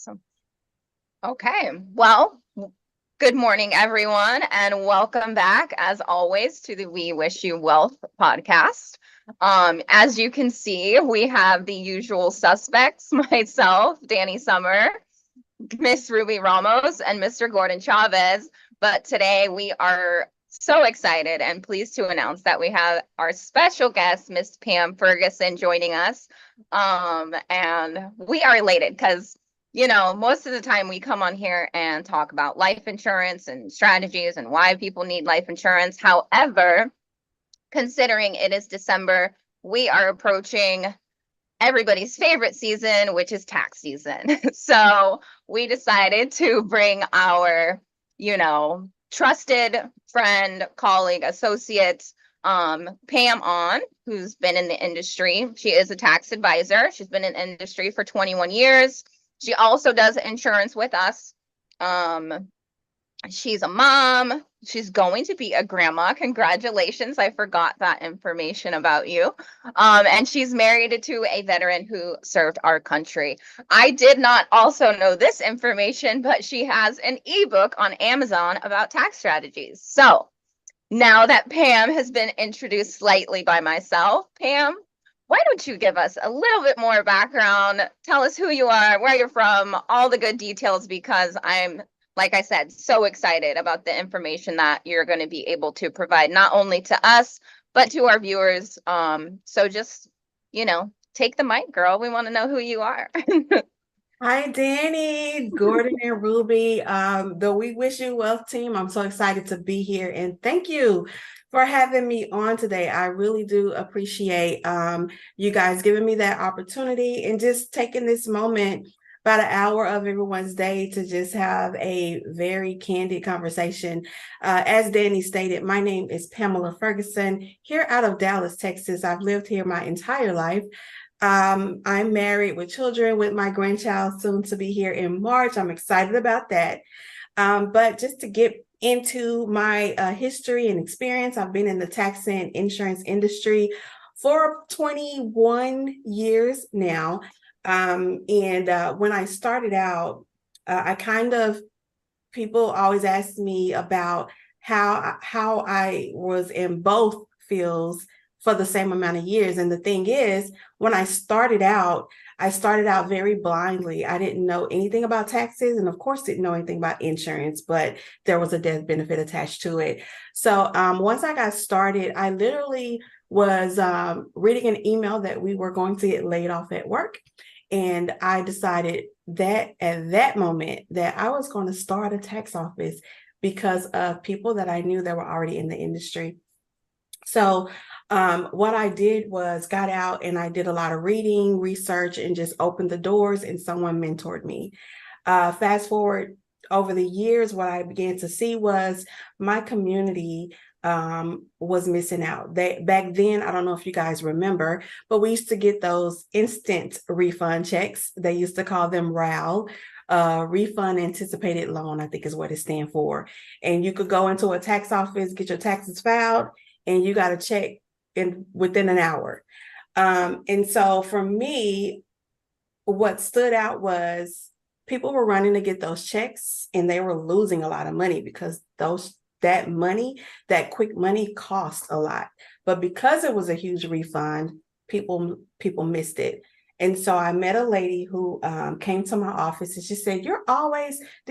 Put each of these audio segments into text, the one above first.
Awesome. Okay. Well, good morning, everyone, and welcome back, as always, to the We Wish You Wealth podcast. As you can see, we have the usual suspects, myself, Dani Sommer, Miss Rubit.Ramos, and Mr. Gordon.Chavez. But today we are so excited and pleased to announce that we have our special guest, Miss Pam Ferguson, joining us. And we are elated because most of the time we come on here and talk about life insurance and strategies and why people need life insurance. However, considering it is December, we are approaching everybody's favorite season, which is tax season. So we decided to bring our, trusted friend, colleague, associate, Pam on, who's been in the industry. She is a tax advisor. She's been in the industry for 21 years. She also does insurance with us. She's a mom. She's going to be a grandma. Congratulations. I forgot that information about you. And she's married to a veteran who served our country. I did not also know this information, but she has an ebook on Amazon about tax strategies. So now that Pam has been introduced slightly by myself, Pam, why don't you give us a little bit more background? Tell us who you are, where you're from, all the good details, because I'm, like I said, so excited about the information that you're going to be able to provide, not only to us, but to our viewers. So just, take the mic, girl. We want to know who you are. Hi, Dani, Gordon, and Ruby, the We Wish You Wealth team. I'm so excited to be here, and thank you for having me on today. I really do appreciate you guys giving me that opportunity and just taking this moment, about an hour of everyone's day, to just have a very candid conversation. As Dani stated, my name is Pamela Ferguson, here out of Dallas, Texas. I've lived here my entire life. I'm married with children, with my grandchild soon to be here in March. I'm excited about that. But just to get into my history and experience, I've been in the tax and insurance industry for 21 years now. And when I started out, people always ask me about how I was in both fields for the same amount of years. And the thing is, when I started out very blindly. I didn't know anything about taxes, and of course didn't know anything about insurance, but there was a death benefit attached to it. So once I got started, I literally was reading an email that we were going to get laid off at work. And I decided that at that moment that I was going to start a tax office because of people that I knew that were already in the industry. So what I did was got out and I did a lot of reading, research, and just opened the doors, and someone mentored me. Fast forward over the years, what I began to see was my community was missing out. Back then, I don't know if you guys remember, but we used to get those instant refund checks. They used to call them RAL. Refund anticipated loan, I think is what it stands for. And you could go into a tax office, get your taxes filed, and you got a check within an hour. And so for me, what stood out was people were running to get those checks, and they were losing a lot of money because that quick money cost a lot. But because it was a huge refund, people missed it. And so I met a lady who came to my office, and she said, do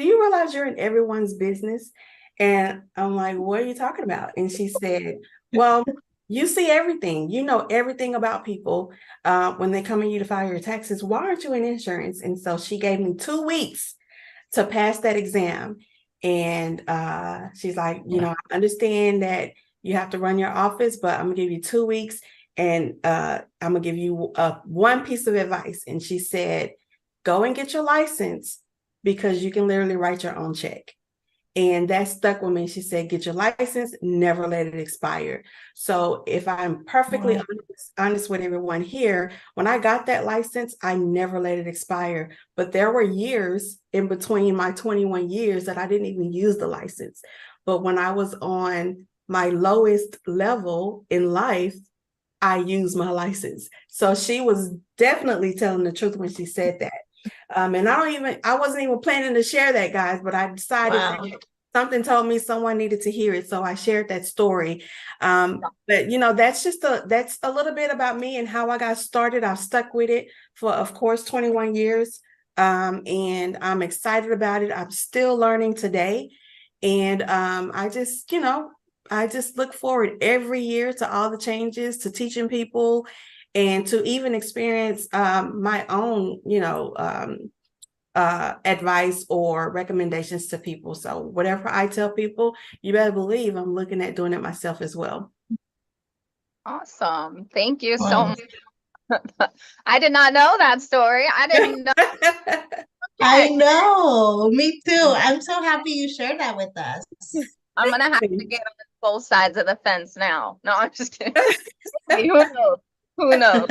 you realize you're in everyone's business? And I'm like, what are you talking about? And she said, well, you see everything. You know everything about people when they come in you to file your taxes. Why aren't you in insurance? And so she gave me 2 weeks to pass that exam. And she's like, I understand that you have to run your office, but I'm going to give you 2 weeks, and I'm going to give you one piece of advice. And she said, go and get your license, because you can literally write your own check. And that stuck with me. She said, get your license, never let it expire. So if I'm perfectly honest with everyone here, when I got that license, I never let it expire. But there were years in between my 21 years that I didn't even use the license. But when I was on my lowest level in life, I used my license. So she was definitely telling the truth when she said that. And I wasn't even planning to share that, guys, but I decided that something told me someone needed to hear it. So I shared that story. But that's a little bit about me and how I got started. I've stuck with it for, of course, 21 years. And I'm excited about it. I'm still learning today. And I just look forward every year to all the changes, to teaching people, and to even experience my own, advice or recommendations to people. So whatever I tell people, you better believe I'm looking at doing it myself as well. Awesome. Thank you so much. I did not know that story. I didn't know. I know. Me too. I'm so happy you shared that with us. I'm gonna have to get on both sides of the fence now. No, I'm just kidding. Who knows? Who knows?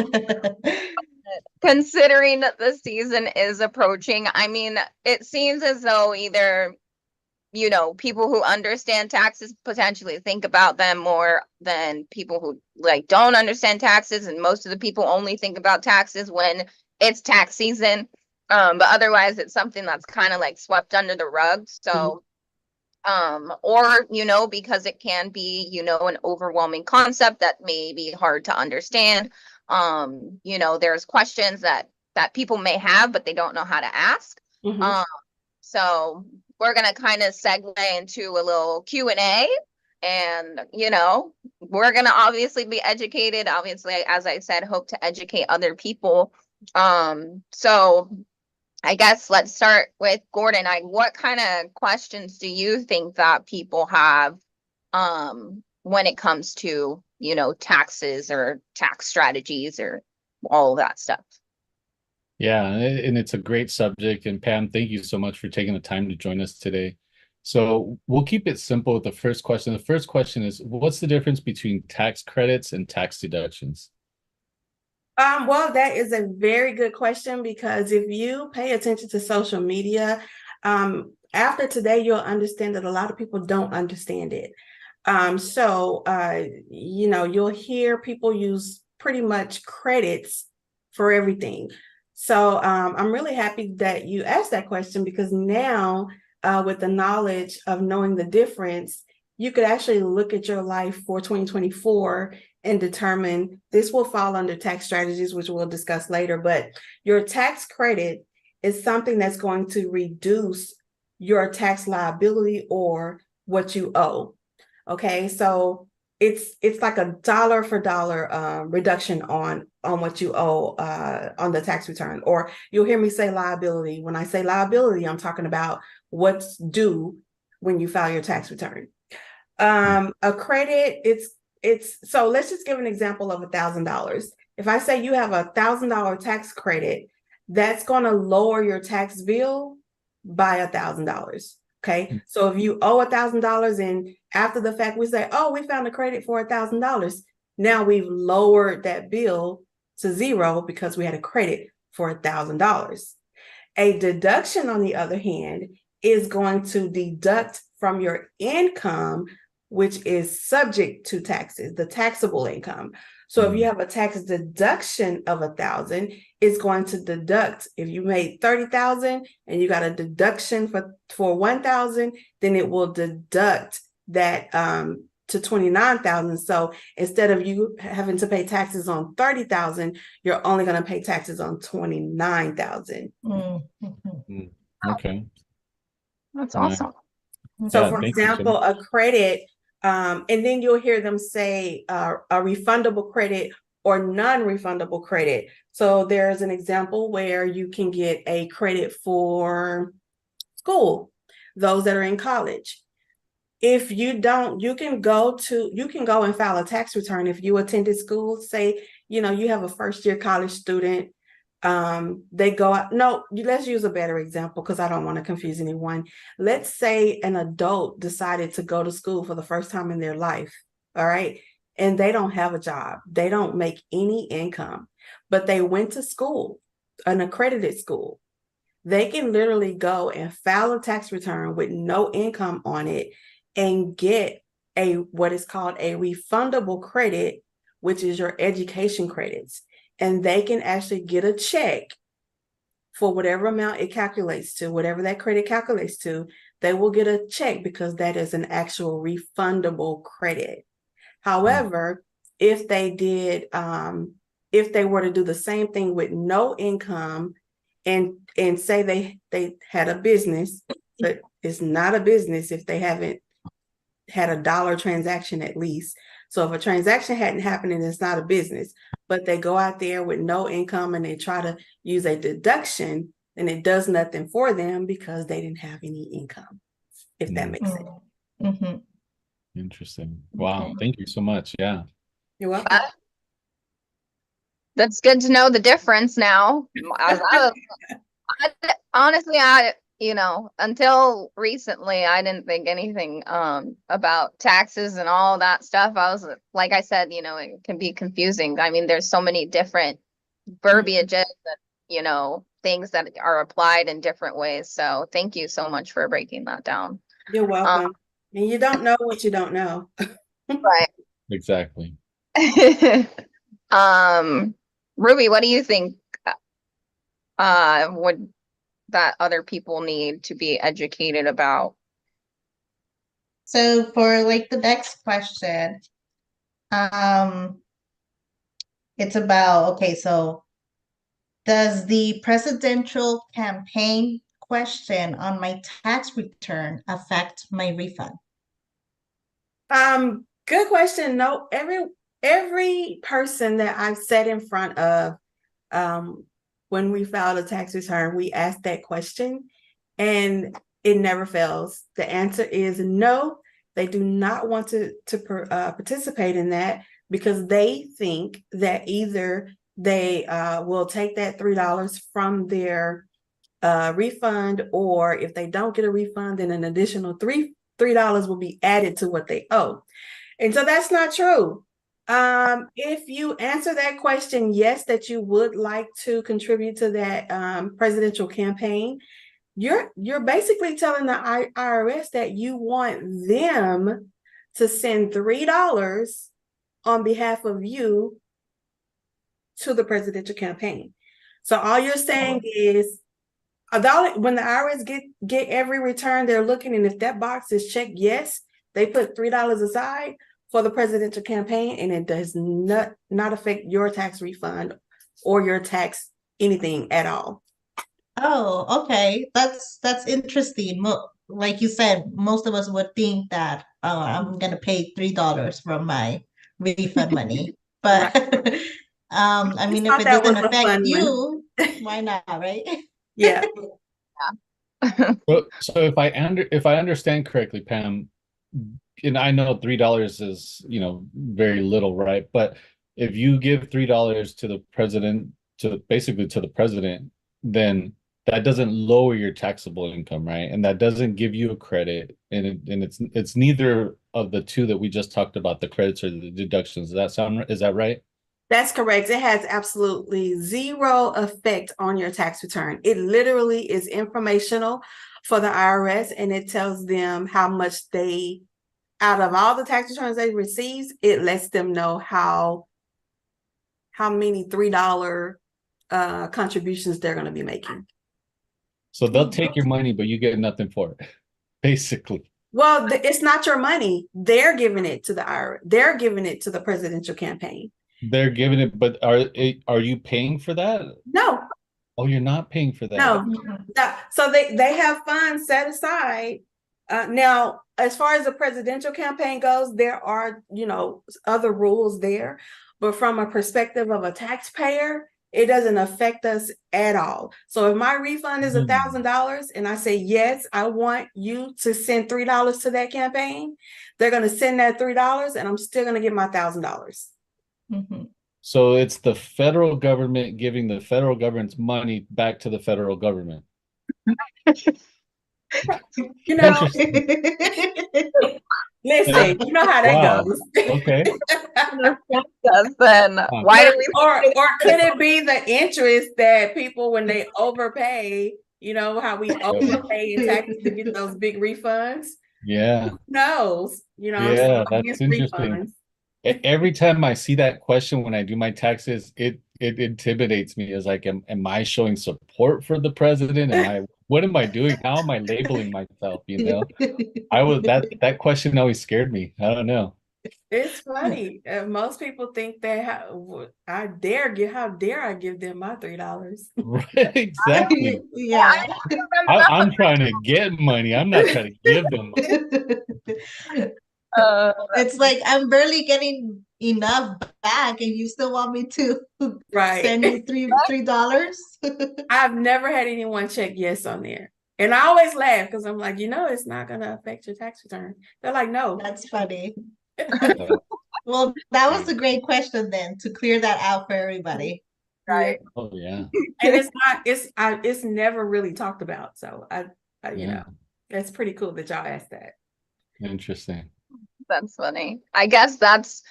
Considering that the season is approaching, I mean, it seems as though either, people who understand taxes potentially think about them more than people who like don't understand taxes, and most of the people only think about taxes when it's tax season. But otherwise it's something that's kind of like swept under the rug. So or because it can be an overwhelming concept that may be hard to understand. There's questions that people may have but they don't know how to ask. So we're going to kind of segue into a little Q&A, and we're going to obviously be educated. Obviously, as I said, hope to educate other people. So I guess let's start with Gordon. What kind of questions do you think that people have when it comes to, taxes or tax strategies or all of that stuff? Yeah, and it's a great subject. And Pam, thank you so much for taking the time to join us today. So we'll keep it simple with the first question. The first question is, what's the difference between tax credits and tax deductions? Well, that is a very good question, because if you pay attention to social media, after today, you'll understand that a lot of people don't understand it. You'll hear people use pretty much credits for everything. So I'm really happy that you asked that question, because now with the knowledge of knowing the difference, you could actually look at your life for 2024 and determine this will fall under tax strategies, which we'll discuss later. But your tax credit is something that's going to reduce your tax liability or what you owe. Okay, so it's like a dollar for dollar reduction on what you owe on the tax return. Or you'll hear me say liability. When I say liability, I'm talking about what's due when you file your tax return. A credit, so let's just give an example of $1,000. If I say you have $1,000 tax credit, that's going to lower your tax bill by $1,000. Okay, so if you owe $1,000 and after the fact we say, oh, we found a credit for $1,000, now we've lowered that bill to zero because we had a credit for $1,000. A deduction, on the other hand, is going to deduct from your income, which is subject to taxes, the taxable income. So if you have a tax deduction of $1,000, it's going to deduct. If you made $30,000 and you got a deduction for $1,000, then it will deduct that to $29,000. So instead of you having to pay taxes on $30,000, you're only going to pay taxes on $29,000. Okay, that's awesome. So, for example, a credit. And then you'll hear them say a refundable credit or non-refundable credit. So there's an example where you can get a credit for school, those that are in college. If you don't, you can go and file a tax return. If you attended school, say, you have a first year college student, they go out. No, let's use a better example because I don't want to confuse anyone. Let's say an adult decided to go to school for the first time in their life. All right. And they don't have a job. They don't make any income, but they went to school, an accredited school. They can literally go and file a tax return with no income on it and get what is called a refundable credit, which is your education credits. And they can actually get a check for whatever amount it calculates to, whatever that credit calculates to, they will get a check because that is an actual refundable credit. However, if they were to do the same thing with no income and say they had a business, but it's not a business if they haven't had a dollar transaction at least. So if a transaction hadn't happened and it's not a business, but they go out there with no income and they try to use a deduction, then it does nothing for them because they didn't have any income, if that makes sense. Mm-hmm. Interesting. Wow. Okay. Thank you so much. Yeah. You're welcome. That's good to know the difference now. Honestly, until recently, I didn't think anything about taxes and all that stuff. I was, like I said, it can be confusing. I mean, there's so many different verbiages and, things that are applied in different ways. So thank you so much for breaking that down. You're welcome. And you don't know what you don't know. Right. Exactly. Ruby, what do you think would that other people need to be educated about? So for like the next question, it's about, okay, so does the presidential campaign question on my tax return affect my refund? Good question. No, every person that I've sat in front of, when we filed a tax return, we asked that question and it never fails. The answer is no, they do not want to participate in that because they think that either they will take that $3 from their refund, or if they don't get a refund, then an additional $3 will be added to what they owe. And so that's not true. If you answer that question, yes, that you would like to contribute to that presidential campaign, you're basically telling the IRS that you want them to send $3 on behalf of you to the presidential campaign. So all you're saying is, when the IRS get every return, they're looking, and if that box is checked yes, they put $3 aside for the presidential campaign, and it does not affect your tax refund or your tax anything at all. Oh, okay. That's interesting. Like you said, most of us would think that I'm gonna pay $3 from my refund money. But I mean, if thought it that doesn't was a affect fun one. you, why not, right? Yeah. So if I understand correctly, Pam, and I know $3 is, very little, right? But if you give $3 to the president, basically to the president, then that doesn't lower your taxable income, right? And that doesn't give you a credit, and it's neither of the two that we just talked about, the credits or the deductions. Is that right? That's correct. It has absolutely zero effect on your tax return. It literally is informational for the IRS, and it tells them how much out of all the tax returns they receive, it lets them know how many $3 contributions they're going to be making. So they'll take your money, but you get nothing for it, basically. Well, it's not your money. They're giving it to the IRS. They're giving it to the presidential campaign. They're giving it, but are you paying for that? No. Oh, you're not paying for that. No. So they have funds set aside. Now, as far as the presidential campaign goes, there are, other rules there, but from a perspective of a taxpayer, it doesn't affect us at all. So if my refund is $1,000 and I say, yes, I want you to send $3 to that campaign, they're going to send that $3 and I'm still going to get my $1,000. Mm-hmm. So it's the federal government giving the federal government's money back to the federal government. Listen, you know how that goes. Okay. Then why do we? Or could it be the interest that people, when they overpay, how we overpay in taxes to get those big refunds? Yeah. Who knows? Yeah, that's interesting. Refunds. Every time I see that question when I do my taxes, it it intimidates me. Is like, am I showing support for the president? What am I doing? How am I labeling myself? That question always scared me. I don't know. It's funny. Most people think that how dare I give them my $3? Right, exactly. Yeah. I remember I'm trying to get money. I'm not trying to give them money. It's like I'm barely getting enough back, and you still want me to Right. send you $3? I've never had anyone check yes on there. And I always laugh because I'm like, it's not going to affect your tax return. They're like, no. That's funny. Yeah. Well, that was a great question then to clear that out for everybody. Yeah. Oh yeah. And it's never really talked about. So Yeah. it's pretty cool that y'all asked that. Interesting. That's funny. I guess that's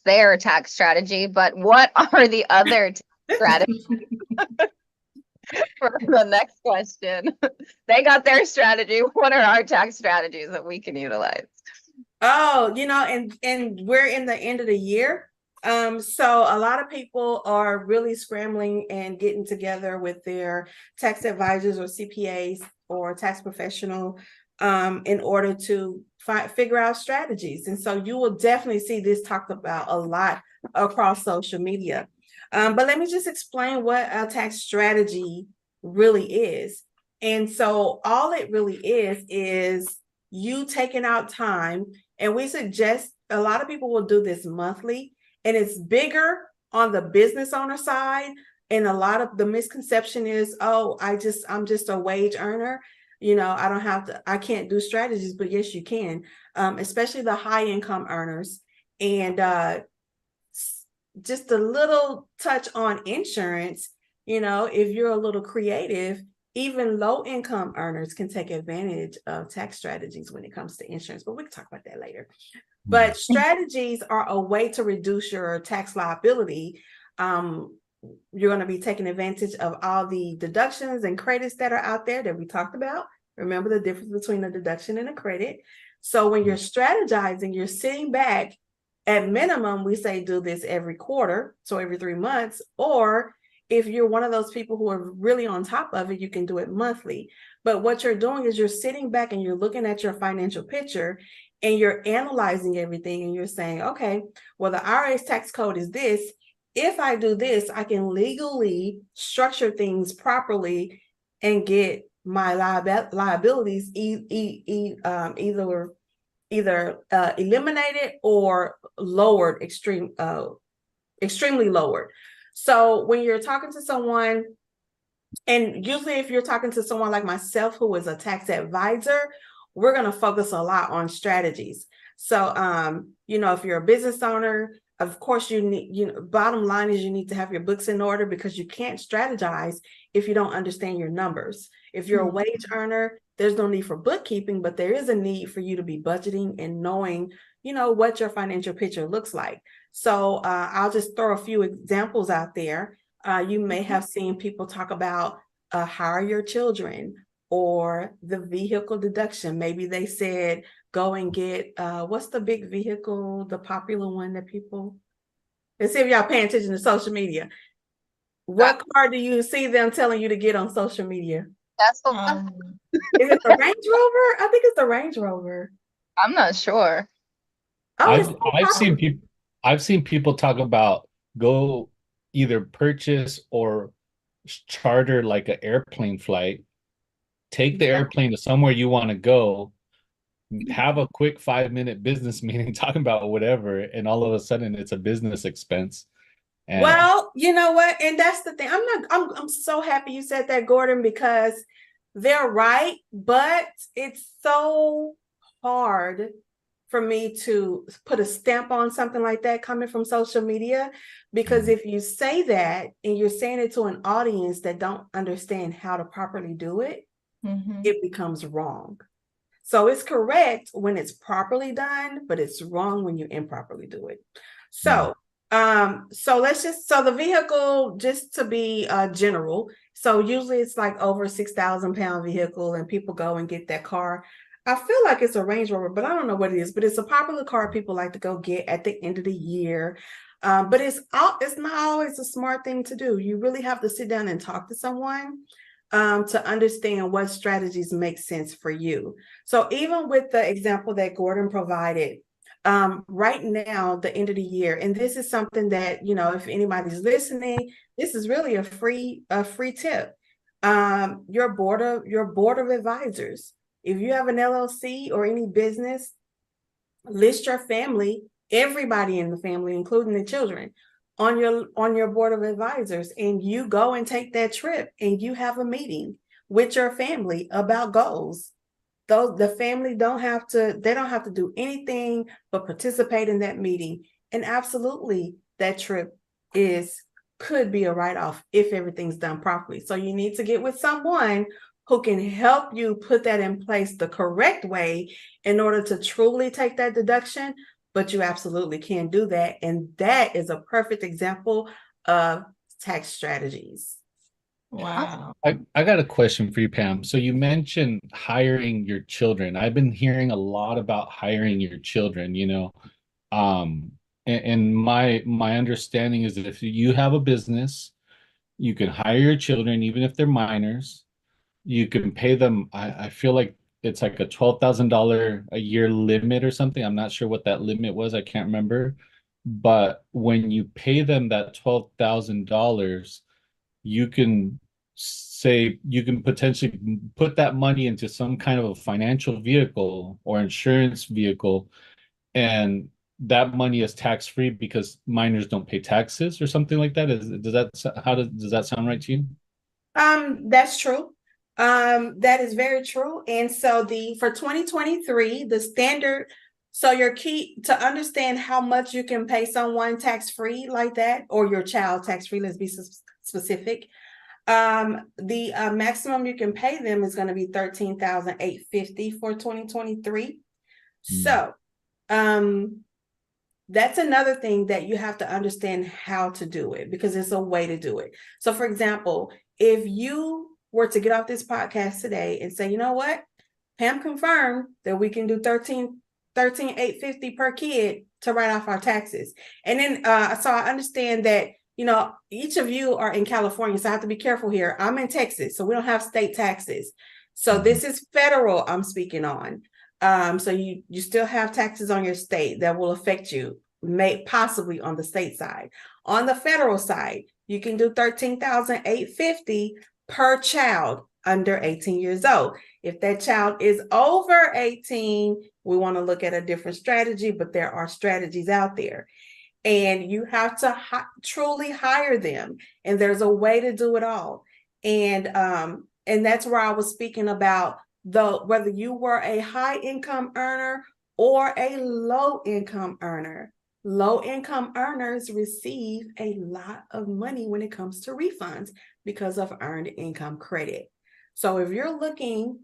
their tax strategy, but what are the other tax strategies for the next question? They got their strategy. What are our tax strategies that we can utilize? Oh, and we're in the end of the year. So a lot of people are really scrambling and getting together with their tax advisors or CPAs or tax professional in order to figure out strategies. And so you will definitely see this talked about a lot across social media. But let me just explain what a tax strategy really is. And so all it really is you taking out time, and we suggest a lot of people will do this monthly, and it's bigger on the business owner side. And a lot of the misconception is, oh, I'm just a wage earner. I can't do strategies, but yes, you can, especially the high income earners. And just a little touch on insurance, if you're a little creative, even low income earners can take advantage of tax strategies when it comes to insurance, but we can talk about that later. But strategies are a way to reduce your tax liability. You're going to be taking advantage of all the deductions and credits that are out there that we talked about. Remember the difference between a deduction and a credit. So when you're strategizing, you're sitting back. At minimum, we say do this every quarter, so every 3 months, or if you're one of those people who are really on top of it, you can do it monthly. But what you're doing is you're sitting back and you're looking at your financial picture and you're analyzing everything and you're saying, okay, well, the IRS tax code is this. If I do this, I can legally structure things properly and get my liabilities either eliminated or lowered, extremely lowered. So when you're talking to someone, and usually if you're talking to someone like myself, who is a tax advisor, we're going to focus a lot on strategies. So, if you're a business owner, of course, you need, bottom line is you need to have your books in order, because you can't strategize if you don't understand your numbers. If you're a wage earner, there's no need for bookkeeping, but there is a need for you to be budgeting and knowing, what your financial picture looks like. So I'll just throw a few examples out there. You may have seen people talk about hire your children, or the vehicle deduction. Maybe they said, go and get, what's the big vehicle, the popular one that people, let's see if y'all paying attention to social media. What car do you see them telling you to get on social media? That's Is it the Range Rover? I think it's the Range Rover. I'm not sure. Oh, I've seen people talk about go either purchase or charter like an airplane flight, take the airplane to somewhere you want to go, have a quick 5-minute business meeting talking about whatever, and all of a sudden it's a business expense. And well, you know what? And that's the thing. I'm so happy you said that, Gordon, because they're right, but it's so hard for me to put a stamp on something like that coming from social media, because if you say that and you're saying it to an audience that don't understand how to properly do it, it becomes wrong. So it's correct when it's properly done, but it's wrong when you improperly do it. So so the vehicle, just to be general, so usually it's like over a 6,000-pound vehicle, and people go and get that car. I feel like it's a Range Rover, but I don't know what it is, but it's a popular car people like to go get at the end of the year. But it's not always a smart thing to do. You really have to sit down and talk to someone to understand what strategies make sense for you. So even with the example that Gordon provided, right now, the end of the year, and this is something that, if anybody's listening, this is really a free tip. Your board of advisors, if you have an LLC or any business, list your family, everybody in the family, including the children, on your board of advisors, and you go and take that trip and you have a meeting with your family about goals. The family don't have to do anything but participate in that meeting. And absolutely, that trip could be a write-off if everything's done properly. So you need to get with someone who can help you put that in place the correct way in order to truly take that deduction. But you absolutely can do that. And that is a perfect example of tax strategies. Wow. I got a question for you, Pam. So you mentioned hiring your children. I've been hearing a lot about hiring your children, and my understanding is that if you have a business, you can hire your children, even if they're minors. You can pay them, I feel like it's like a $12,000 a year limit or something. I'm not sure what that limit was. I can't remember. But when you pay them that $12,000, you can potentially put that money into some kind of a financial vehicle or insurance vehicle, and that money is tax free because minors don't pay taxes or something like that. Does that sound right to you? That's true. That is very true. And so for 2023, the standard, so your key to understand how much you can pay someone tax free like that, or your child tax free, let's be specific. The maximum you can pay them is going to be $13,850 for 2023. So, that's another thing that you have to understand how to do it, because it's a way to do it. So, for example, if you were to get off this podcast today and say, you know what, Pam confirmed that we can do $13,850 per kid to write off our taxes. And then, so I understand that, each of you are in California, so I have to be careful here. I'm in Texas, so we don't have state taxes. So this is federal I'm speaking on. So you still have taxes on your state that will affect you, possibly on the state side. On the federal side, you can do $13,850 per child under 18 years old. If that child is over 18, we want to look at a different strategy, but there are strategies out there. And you have to truly hire them. And there's a way to do it all. And that's where I was speaking about whether you were a high income earner or a low income earner. Low income earners receive a lot of money when it comes to refunds because of earned income credit. So if you're looking,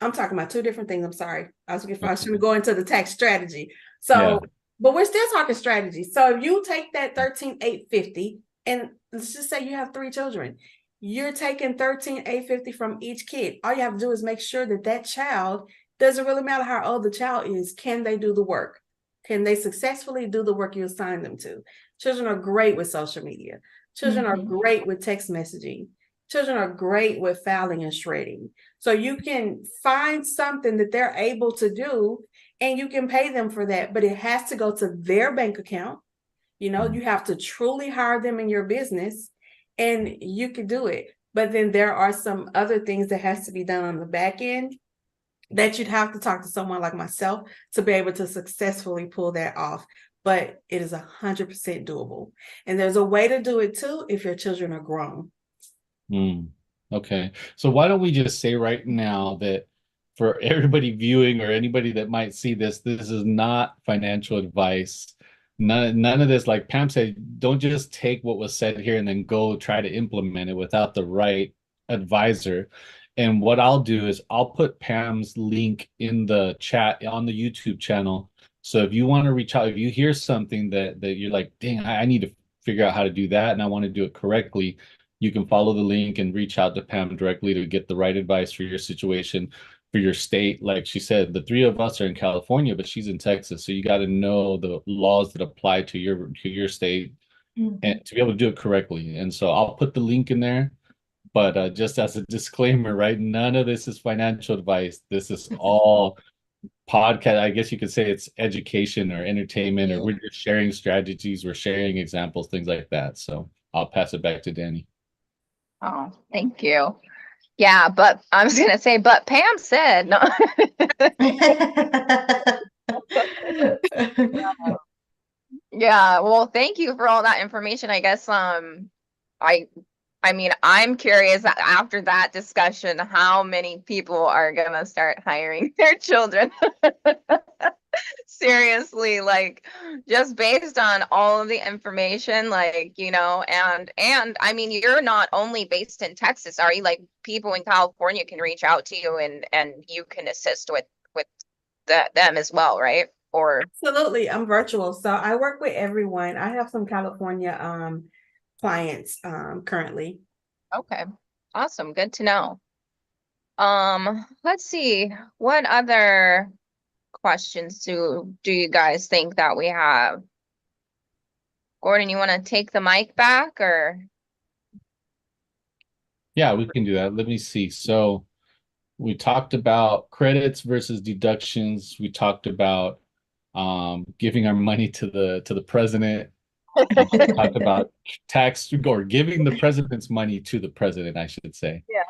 I'm talking about two different things. I'm sorry. I was going to go into the tax strategy. So, but we're still talking strategy. So if you take that $13,850, and let's just say you have 3 children, you're taking $13,850 from each kid. All you have to do is make sure that child, doesn't really matter how old the child is, can they do the work? Can they successfully do the work you assign them to? Children are great with social media. Children are great with text messaging. Children are great with filing and shredding. So you can find something that they're able to do, and you can pay them for that, but it has to go to their bank account. You have to truly hire them in your business, and you can do it. But then there are some other things that has to be done on the back end that you'd have to talk to someone like myself to be able to successfully pull that off. But it is 100% doable. And there's a way to do it too if your children are grown. Okay. So why don't we just say right now that for everybody viewing or anybody that might see this is not financial advice. None of this, like Pam said, don't just take what was said here and then go try to implement it without the right advisor. And what I'll do is I'll put Pam's link in the chat on the YouTube channel. So if you want to reach out, if you hear something that you're like, dang, I need to figure out how to do that and I want to do it correctly, you can follow the link and reach out to Pam directly to get the right advice for your situation. for your state. Like she said, the three of us are in California, but she's in Texas. So you got to know the laws that apply to your state and to be able to do it correctly. And so I'll put the link in there. But just as a disclaimer, right? None of this is financial advice. This is all podcast. I guess you could say it's education or entertainment, or we're just sharing strategies, we're sharing examples, things like that. So I'll pass it back to Dani. Oh, thank you. Yeah, but I was gonna say, but Pam said no. Yeah, well, thank you for all that information. I guess I mean, I'm curious after that discussion how many people are gonna start hiring their children. Seriously, like just based on all of the information, like, and I mean, you're not only based in Texas, are you? Like people in California can reach out to you and you can assist with them as well, right? Or Absolutely, I'm virtual, so I work with everyone. I have some California clients currently. okay, awesome, good to know. Let's see, what other questions do you guys think that we have? Gordon, you want to take the mic back or? Yeah, we can do that. Let me see. So we talked about credits versus deductions. We talked about giving our money to the president. We talked about tax or giving the president's money to the president, I should say. Yeah.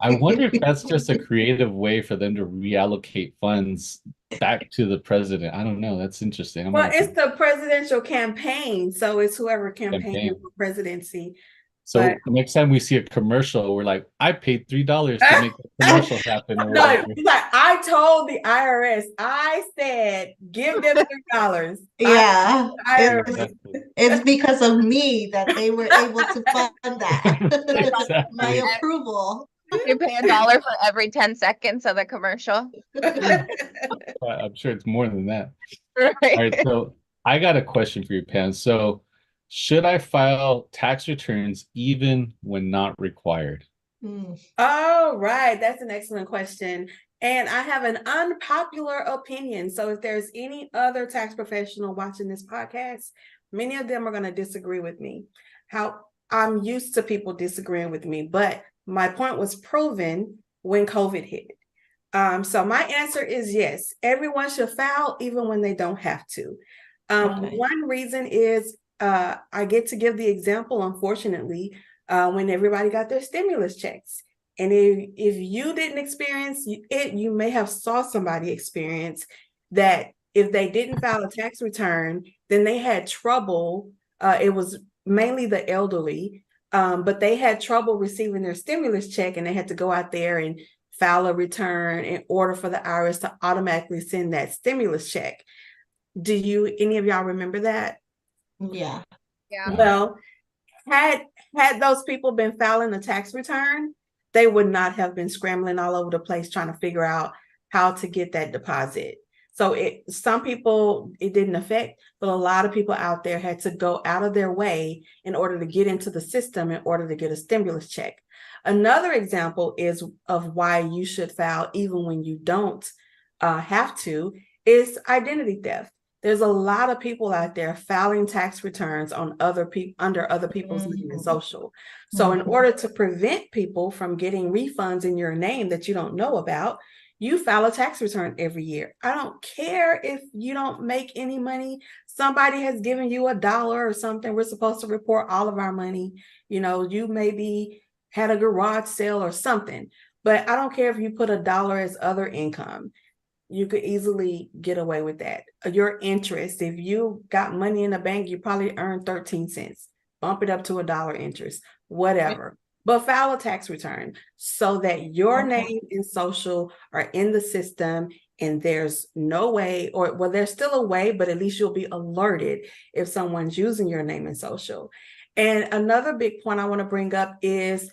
I wonder if that's just a creative way for them to reallocate funds back to the president. I don't know. That's interesting. Well, it's the presidential campaign, so it's whoever campaigning campaign. for presidency. So But next time we see a commercial, we're like, I paid $3 to make the commercial happen or no, whatever. it's like I told the IRS, I said, give them $3. Yeah, IRS. it's because of me that they were able to fund that. Exactly. My approval. You pay $1 for every 10 seconds of the commercial. I'm sure it's more than that. Right. All right, so I got a question for you, Pam. So should I file tax returns even when not required? Oh, right. That's an excellent question. And I have an unpopular opinion. So if there's any other tax professional watching this podcast, many of them are going to disagree with me. How I'm used to people disagreeing with me, but my point was proven when COVID hit. So my answer is yes. Everyone should file even when they don't have to. Okay. One reason is I get to give the example, unfortunately, when everybody got their stimulus checks. And if you didn't experience it, you may have saw somebody experience that if they didn't file a tax return, then they had trouble. It was mainly the elderly, but they had trouble receiving their stimulus check, and they had to go out there and file a return in order for the IRS to automatically send that stimulus check. Do any of y'all remember that? Yeah. Yeah. Well, had those people been filing a tax return, they would not have been scrambling all over the place trying to figure out how to get that deposit. So some people it didn't affect, but a lot of people out there had to go out of their way in order to get into the system in order to get a stimulus check. Another example is of why you should file even when you don't have to is identity theft. There's a lot of people out there filing tax returns on other people under other people's name and social. So in order to prevent people from getting refunds in your name that you don't know about, you file a tax return every year. I don't care if you don't make any money. Somebody has given you $1 or something. We're supposed to report all of our money. You maybe had a garage sale or something, but I don't care if you put $1 as other income. You could easily get away with that. Your interest, if you got money in the bank, you probably earned 13 cents. Bump it up to $1 interest, whatever. But file a tax return so that your name and social are in the system, and there's no way, or well, there's still a way, but at least you'll be alerted if someone's using your name and social. And another big point I want to bring up is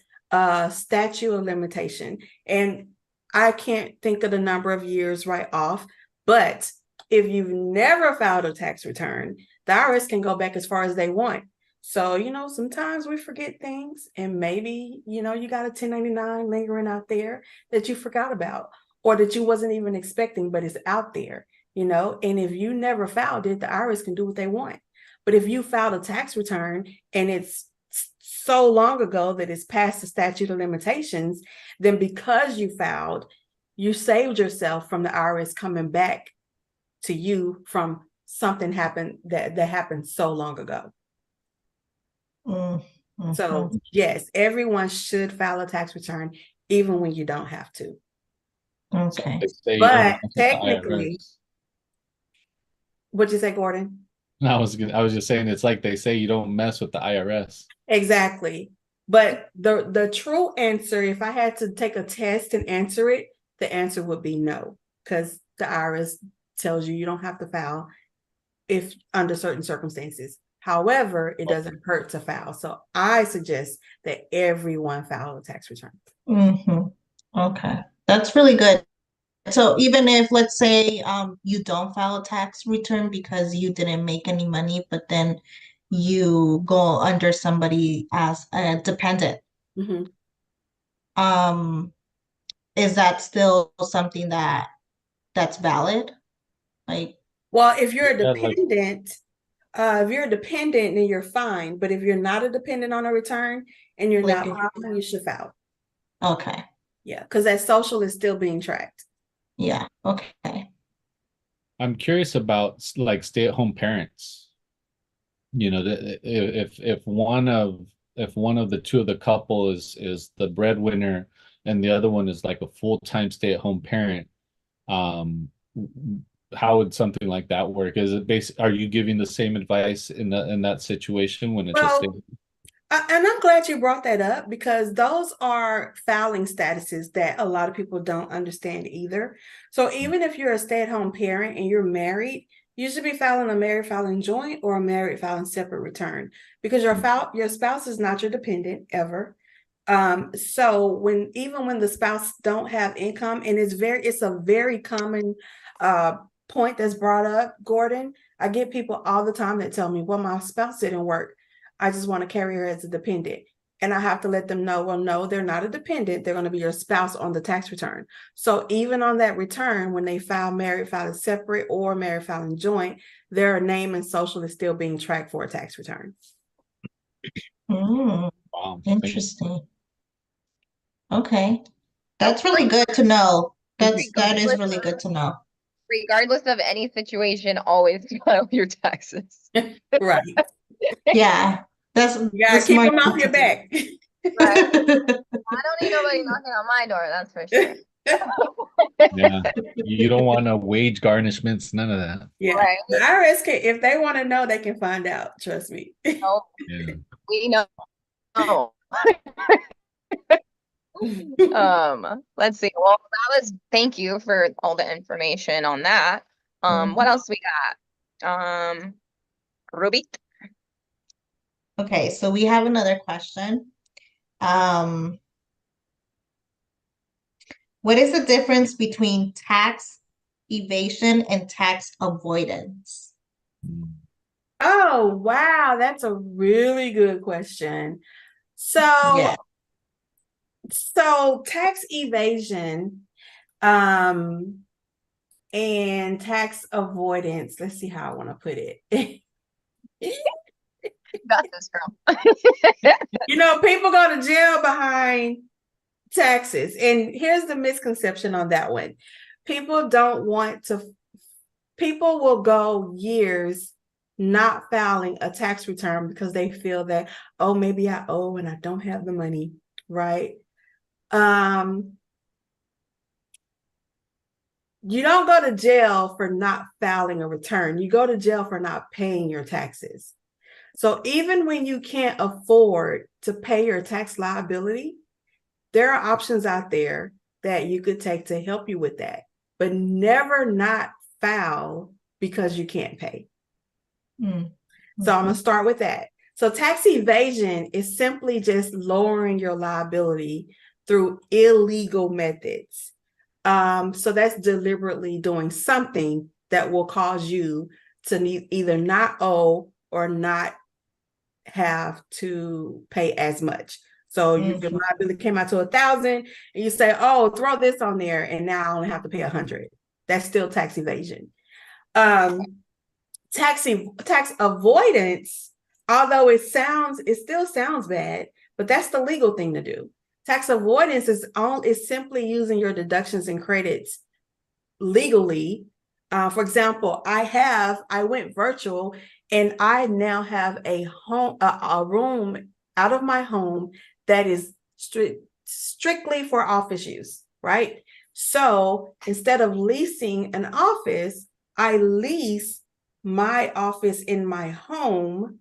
statute of limitation. And I can't think of the number of years right off, but if you've never filed a tax return, the IRS can go back as far as they want. So, sometimes we forget things, and maybe, you got a 1099 lingering out there that you forgot about, or that you wasn't even expecting, but it's out there, and if you never filed it, the IRS can do what they want. But if you filed a tax return and it's so long ago that it's past the statute of limitations, then because you filed, you saved yourself from the IRS coming back to you from something happened that happened so long ago. Mm-hmm. So yes, everyone should file a tax return, even when you don't have to. Okay. But technically, what'd you say, Gordon? I was just saying, it's like they say you don't mess with the IRS. Exactly. But the true answer, if I had to take a test and answer it, the answer would be no, because the IRS tells you don't have to file if under certain circumstances. However, it doesn't hurt to file. So I suggest that everyone file a tax return. Mm-hmm. Okay. That's really good. So even if, let's say, you don't file a tax return because you didn't make any money, but then you go under somebody as a dependent, Mm-hmm. Is that still something that's valid? Like, Well, if you're a Yeah, like, dependent, then you're fine. But if you're not a dependent on a return and you're like, not filing, you should file. okay. Yeah, because that social is still being tracked. Yeah. Okay. I'm curious about like stay-at-home parents. If one of the two of the couple is the breadwinner and the other one is like a full-time stay-at-home parent, um, how would something like that work? Is it are you giving the same advice in that situation when it's a stay? Well, and I'm glad you brought that up, because those are filing statuses that a lot of people don't understand either. So even if you're a stay-at-home parent and you're married, you should be filing a married filing joint or a married filing separate return, because your spouse is not your dependent ever. So when the spouse don't have income, and it's a very common point that's brought up, Gordon. I get people all the time that tell me, well, my spouse didn't work, I just want to carry her as a dependent. And I have to let them know, well, no, they're not a dependent. They're going to be your spouse on the tax return. So even on that return, when they file married filing separate or married filing joint, their name and social is still being tracked for a tax return. Wow, Interesting. Okay. That's really good to know. That is really good to know. Regardless of any situation, always file your taxes. Right. Yeah. That's Yeah, keep them off your back. Right. I don't need nobody knocking on my door, that's for sure. Yeah, you don't want no wage garnishments, none of that. Yeah, right. The IRS can, if they want to know, they can find out. Trust me. No, Yeah. we know. Let's see. Well, thank you for all the information on that. What else we got? Rubik. Okay, so we have another question. What is the difference between tax evasion and tax avoidance? Oh, wow, that's a really good question. So, Yeah. so tax evasion, and tax avoidance. Let's see how I want to put it. Got this, girl. People go to jail behind taxes. And here's the misconception on that one. People will go years not filing a tax return because they feel that, oh, maybe I owe and I don't have the money, right? You don't go to jail for not filing a return. You go to jail for not paying your taxes. So even when you can't afford to pay your tax liability, there are options out there that you could take to help you with that, but never not file because you can't pay. So I'm going to start with that. So tax evasion is simply just lowering your liability through illegal methods. So that's deliberately doing something that will cause you to either not owe or not have to pay as much. So your liability came out to 1,000, and you say, "Oh, throw this on there," and now I only have to pay 100. That's still tax evasion. Tax avoidance, although it still sounds bad, but that's the legal thing to do. Tax avoidance is simply using your deductions and credits legally. For example, I went virtual, and I now have a room out of my home that is strictly for office use, right? So instead of leasing an office, I lease my office in my home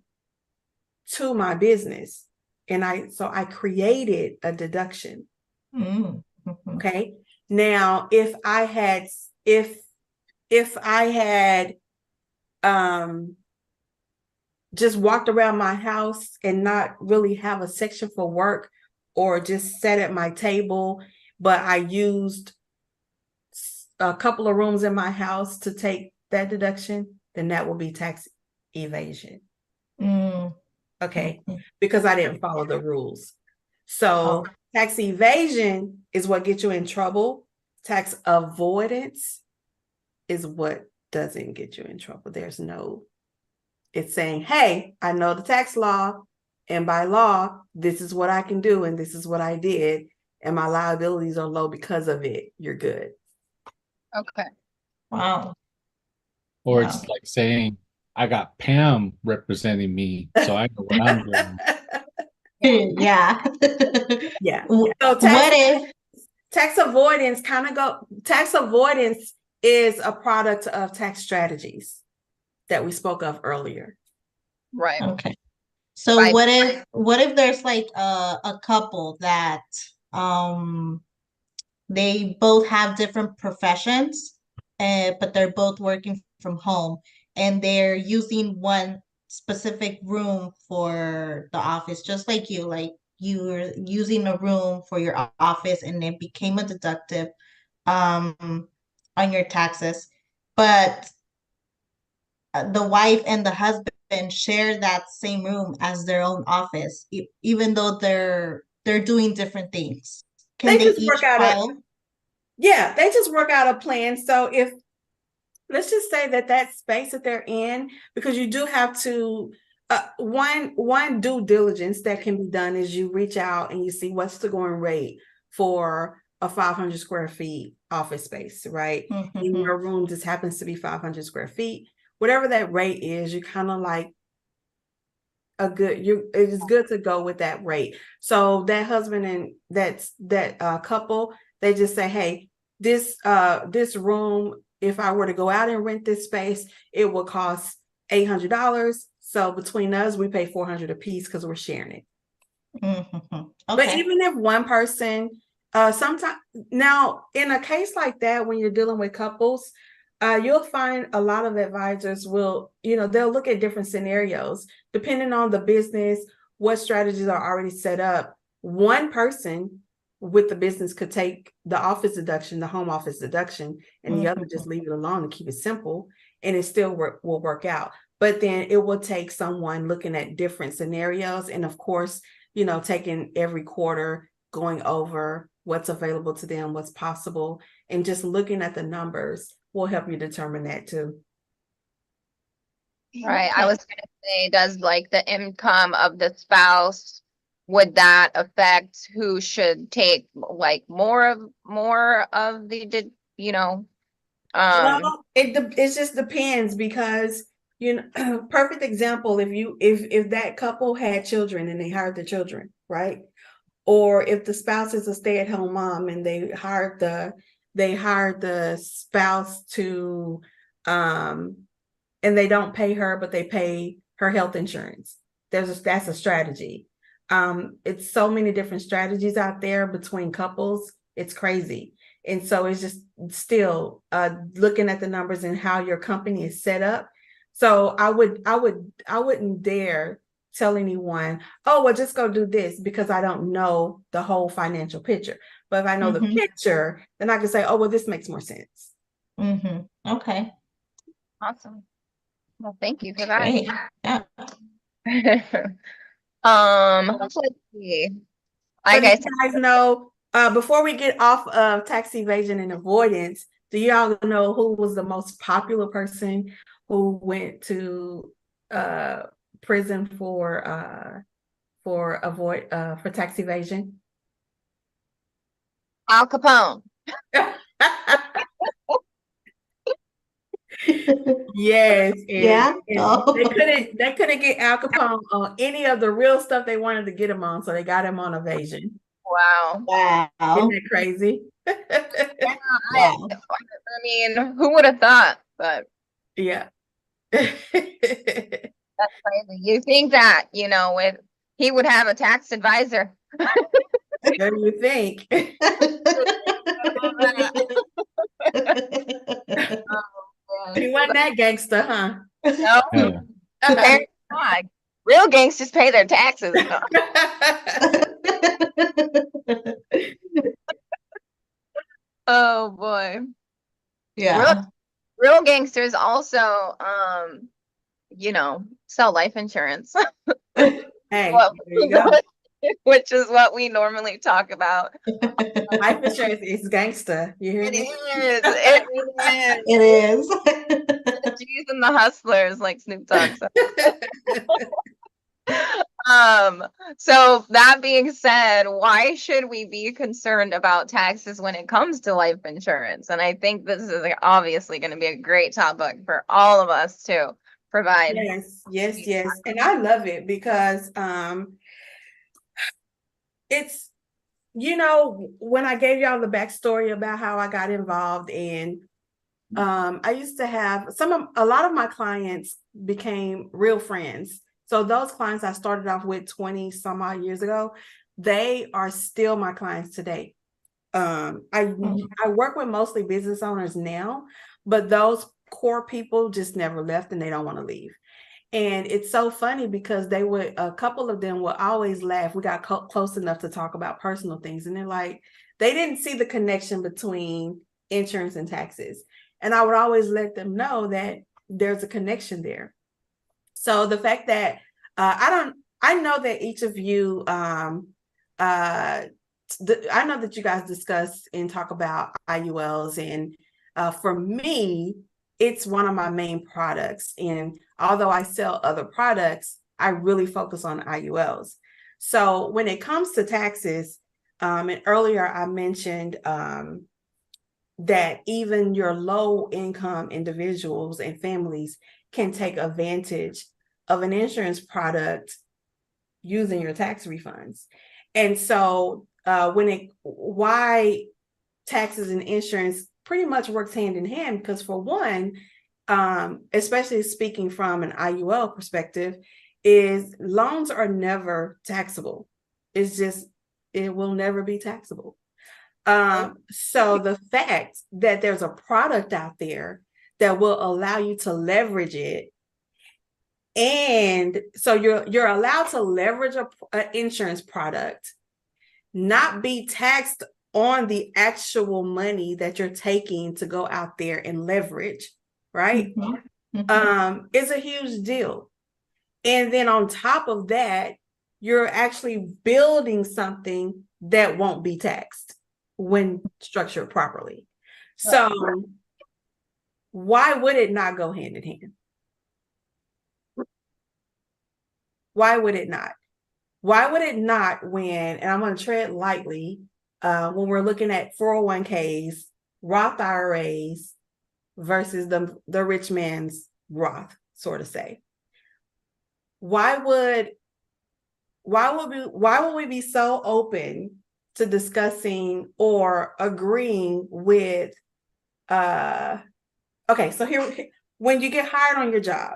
to my business. And I created a deduction. Okay. Now, if I had just walked around my house and not really have a section for work, or just sat at my table, but I used a couple of rooms in my house to take that deduction, then that will be tax evasion. Okay. Because I didn't follow the rules. So tax evasion is what gets you in trouble. Tax avoidance is what doesn't get you in trouble. It's saying, hey, I know the tax law, and by law, this is what I can do, and this is what I did, and my liabilities are low because of it. You're good. Okay. Wow. Or it's like saying, I got Pam representing me, so I know what I'm doing. Yeah. Yeah. So tax avoidance tax avoidance is a product of tax strategies that we spoke of earlier. Right. Okay. So what if there's like a couple that they both have different professions, but they're both working from home, and they're using one specific room for the office, just like you were using a room for your office, and it became a deductive on your taxes, but the wife and the husband share that same room as their own office, even though they're doing different things. Can they each file? Yeah, they just work out a plan. So if, let's just say that space that they're in, because you do have to, one due diligence that can be done is you reach out and you see what's the going rate for a 500 square feet office space, right? In your room just happens to be 500 square feet. Whatever that rate is, you kind of like it is good to go with that rate. So that husband and that couple, they just say, hey, this room, if I were to go out and rent this space, it will cost $800. So between us, we pay $400 a piece because we're sharing it. Okay. But even if one person, sometimes now in a case like that, when you're dealing with couples, you'll find a lot of advisors will, they'll look at different scenarios depending on the business, what strategies are already set up. One person with the business could take the office deduction, the home office deduction, and the other just leave it alone and keep it simple, and it still will work out. But then it will take someone looking at different scenarios, and of course, taking every quarter, going over what's available to them, what's possible, and just looking at the numbers will help you determine that too. Right. I was going to say, does like the income of the spouse, would that affect who should take like more of the, Well, it just depends, because perfect example, if that couple had children and they hired the children, right? Or if the spouse is a stay-at-home mom and they hired the spouse to and they don't pay her, but they pay her health insurance. That's a strategy. It's so many different strategies out there between couples. It's crazy. And so it's just still looking at the numbers and how your company is set up. So I wouldn't dare tell anyone, oh, well, just go do this, because I don't know the whole financial picture. But if I know the picture, then I can say, oh, well, this makes more sense. Okay. Awesome. Well, thank you for that. Great. Yeah. Let's see. So Like do I you said, guys know, before we get off of tax evasion and avoidance, do y'all know who was the most popular person who went to uh prison for tax evasion? Al Capone. Yes, Yeah. and Oh. they couldn't get Al Capone on any of the real stuff they wanted to get him on, so they got him on evasion. Wow. Isn't Wow. that crazy? Yeah, Wow. I mean, who would have thought? But Yeah. that's crazy. You think that, with he would have a tax advisor. What do you think? He wasn't that gangster, huh? No, Yeah. apparently not. Real gangsters pay their taxes. Oh boy. Real Yeah. real gangsters also sell life insurance. Hey, Well, there you go. which is what we normally talk about. Life insurance is gangster. You hear It me? is. It is. It is. The G's and the hustlers, like Snoop Dogg said. So that being said, why should we be concerned about taxes when it comes to life insurance? And I think this is obviously going to be a great topic for all of us to provide. Yes. And I love it because it's when I gave y'all the backstory about how I got involved in I used to have a lot of my clients became real friends. So those clients I started off with 20 some odd years ago, they are still my clients today. I work with mostly business owners now, but those core people just never left and they don't want to leave. And it's so funny because a couple of them will always laugh. We got close enough to talk about personal things. And they're like, they didn't see the connection between insurance and taxes. And I would always let them know that there's a connection there. So the fact that I know that each of you, I know that you guys discuss and talk about IULs. And for me, it's one of my main products. And although I sell other products, I really focus on IULs. So when it comes to taxes, and earlier I mentioned that even your low income individuals and families can take advantage of an insurance product using your tax refunds. And so why taxes and insurance pretty much works hand in hand, because for one, especially speaking from an IUL perspective, is loans are never taxable. It will never be taxable. So the fact that there's a product out there that will allow you to leverage it, and so you're allowed to leverage an insurance product, not be taxed on the actual money that you're taking to go out there and leverage, right? Is a huge deal. And then on top of that, you're actually building something that won't be taxed when structured properly. So why would it not go hand in hand? Why would it not? Why would it not and I'm going to tread lightly, when we're looking at 401ks, Roth IRAs versus the rich man's Roth, sort of say. Why would we be so open to discussing or agreeing with okay, so here, when you get hired on your job,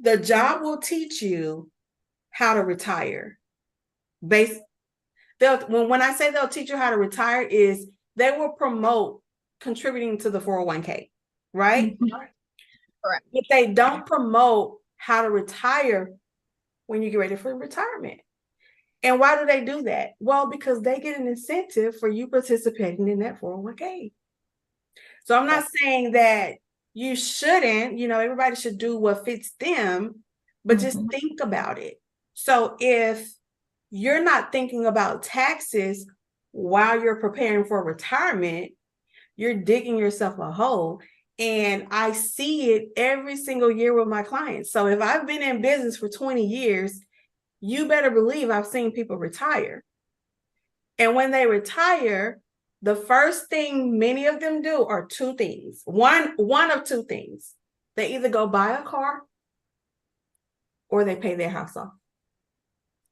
the job will teach you how to retire. When I say they'll teach you how to retire, is they will promote contributing to the 401k, right? Correct. But they don't promote how to retire when you get ready for retirement. And why do they do that? Well, because they get an incentive for you participating in that 401k. So I'm not saying that you shouldn't, everybody should do what fits them, But just think about it. So if you're not thinking about taxes while you're preparing for retirement, you're digging yourself a hole. And I see it every single year with my clients. So if I've been in business for 20 years, you better believe I've seen people retire. And when they retire, the first thing many of them do are two things. One of two things. They either go buy a car or they pay their house off.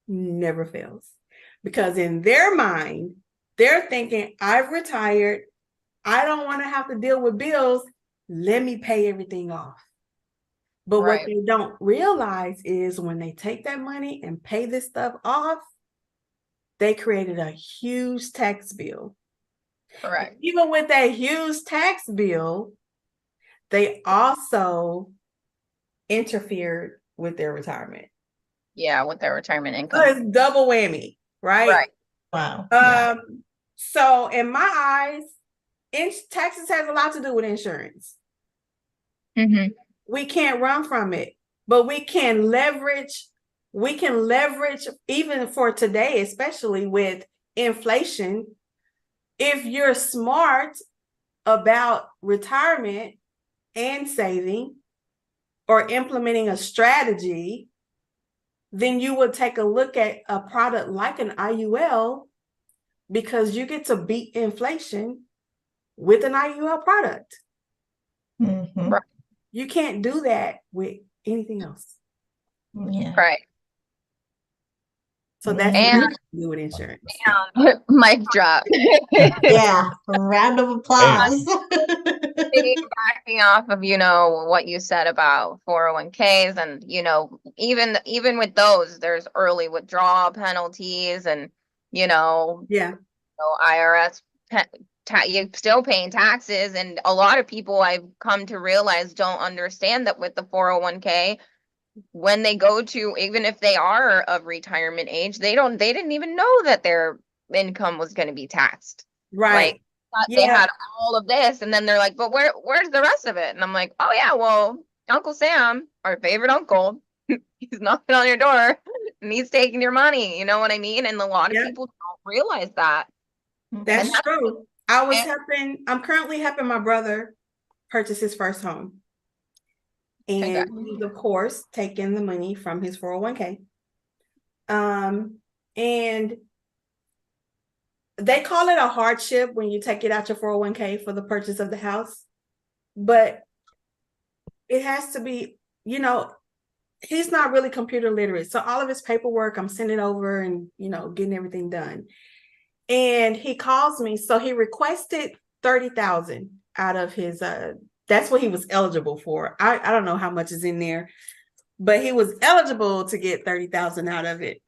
Never fails. Because in their mind, they're thinking, I've retired. I don't want to have to deal with bills. Let me pay everything off. But what they don't realize is when they take that money and pay this stuff off, they created a huge tax bill. Correct. Even with that huge tax bill, they also interfered with their retirement. Yeah, with their retirement income. So it's double whammy, right? Wow. So in my eyes, taxes has a lot to do with insurance. We can't run from it, but we can leverage even for today, especially with inflation. If you're smart about retirement and saving or implementing a strategy, then you would take a look at a product like an IUL, because you get to beat inflation with an IUL product. Right. You can't do that with anything else. Yeah. Right. So that's what you do with insurance. Mic drop. Yeah. Round of applause. Backing off of, what you said about 401ks and, even with those, there's early withdrawal penalties and, IRS, you're still paying taxes. And a lot of people I've come to realize don't understand that with the 401k, when they go to, even if they are of retirement age, they didn't even know that their income was going to be taxed. Right. They had all of this, and then they're like, but where's the rest of it? And I'm like, oh yeah, well, Uncle Sam, our favorite uncle, he's knocking on your door and he's taking your money. You know what I mean? And a lot of people don't realize that. That's true. I'm currently helping my brother purchase his first home. And he's, of course, taking the money from his 401k. And they call it a hardship when you take it out your 401k for the purchase of the house. But it has to be, he's not really computer literate. So all of his paperwork, I'm sending over and, getting everything done. And he calls me. So he requested $30,000 out of his, that's what he was eligible for. I don't know how much is in there, but he was eligible to get $30,000 out of it.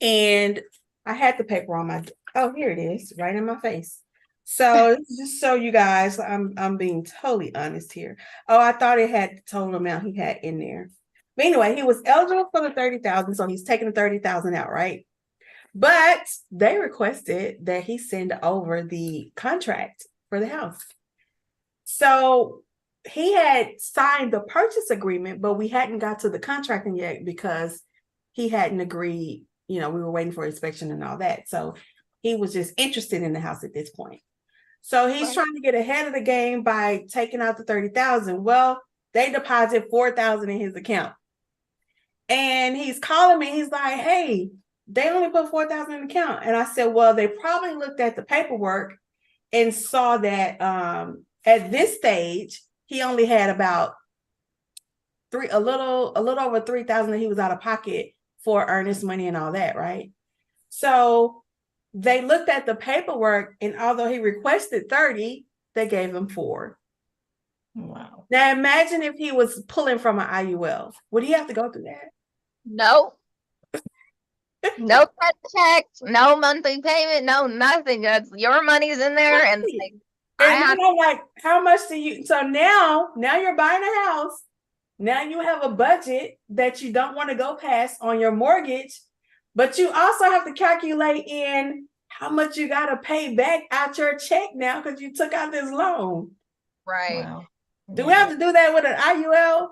And I had the paper on here it is, right in my face. So just so you guys, I'm being totally honest here. Oh, I thought it had the total amount he had in there. But anyway, he was eligible for the $30,000, so he's taking the $30,000 out, right? But they requested that he send over the contract for the house. So he had signed the purchase agreement, but we hadn't got to the contracting yet because he hadn't agreed. We were waiting for inspection and all that. So he was just interested in the house at this point. So he's trying to get ahead of the game by taking out the $30,000. Well, they deposit $4,000 in his account. And he's calling me. He's like, hey, they only put $4,000 in the account. And I said, well, they probably looked at the paperwork and saw that at this stage, he only had about a little over $3,000 that he was out of pocket for earnest money and all that, right? So they looked at the paperwork, and although he requested 30, they gave him 4. Wow. Now imagine if he was pulling from an IUL. Would he have to go through that? No. No checks, no monthly payment, no nothing. That's your money's in there, and like, how much do you? So now you're buying a house. Now you have a budget that you don't want to go past on your mortgage, but you also have to calculate in how much you got to pay back out your check now because you took out this loan. Right. Wow. Do we have to do that with an IUL?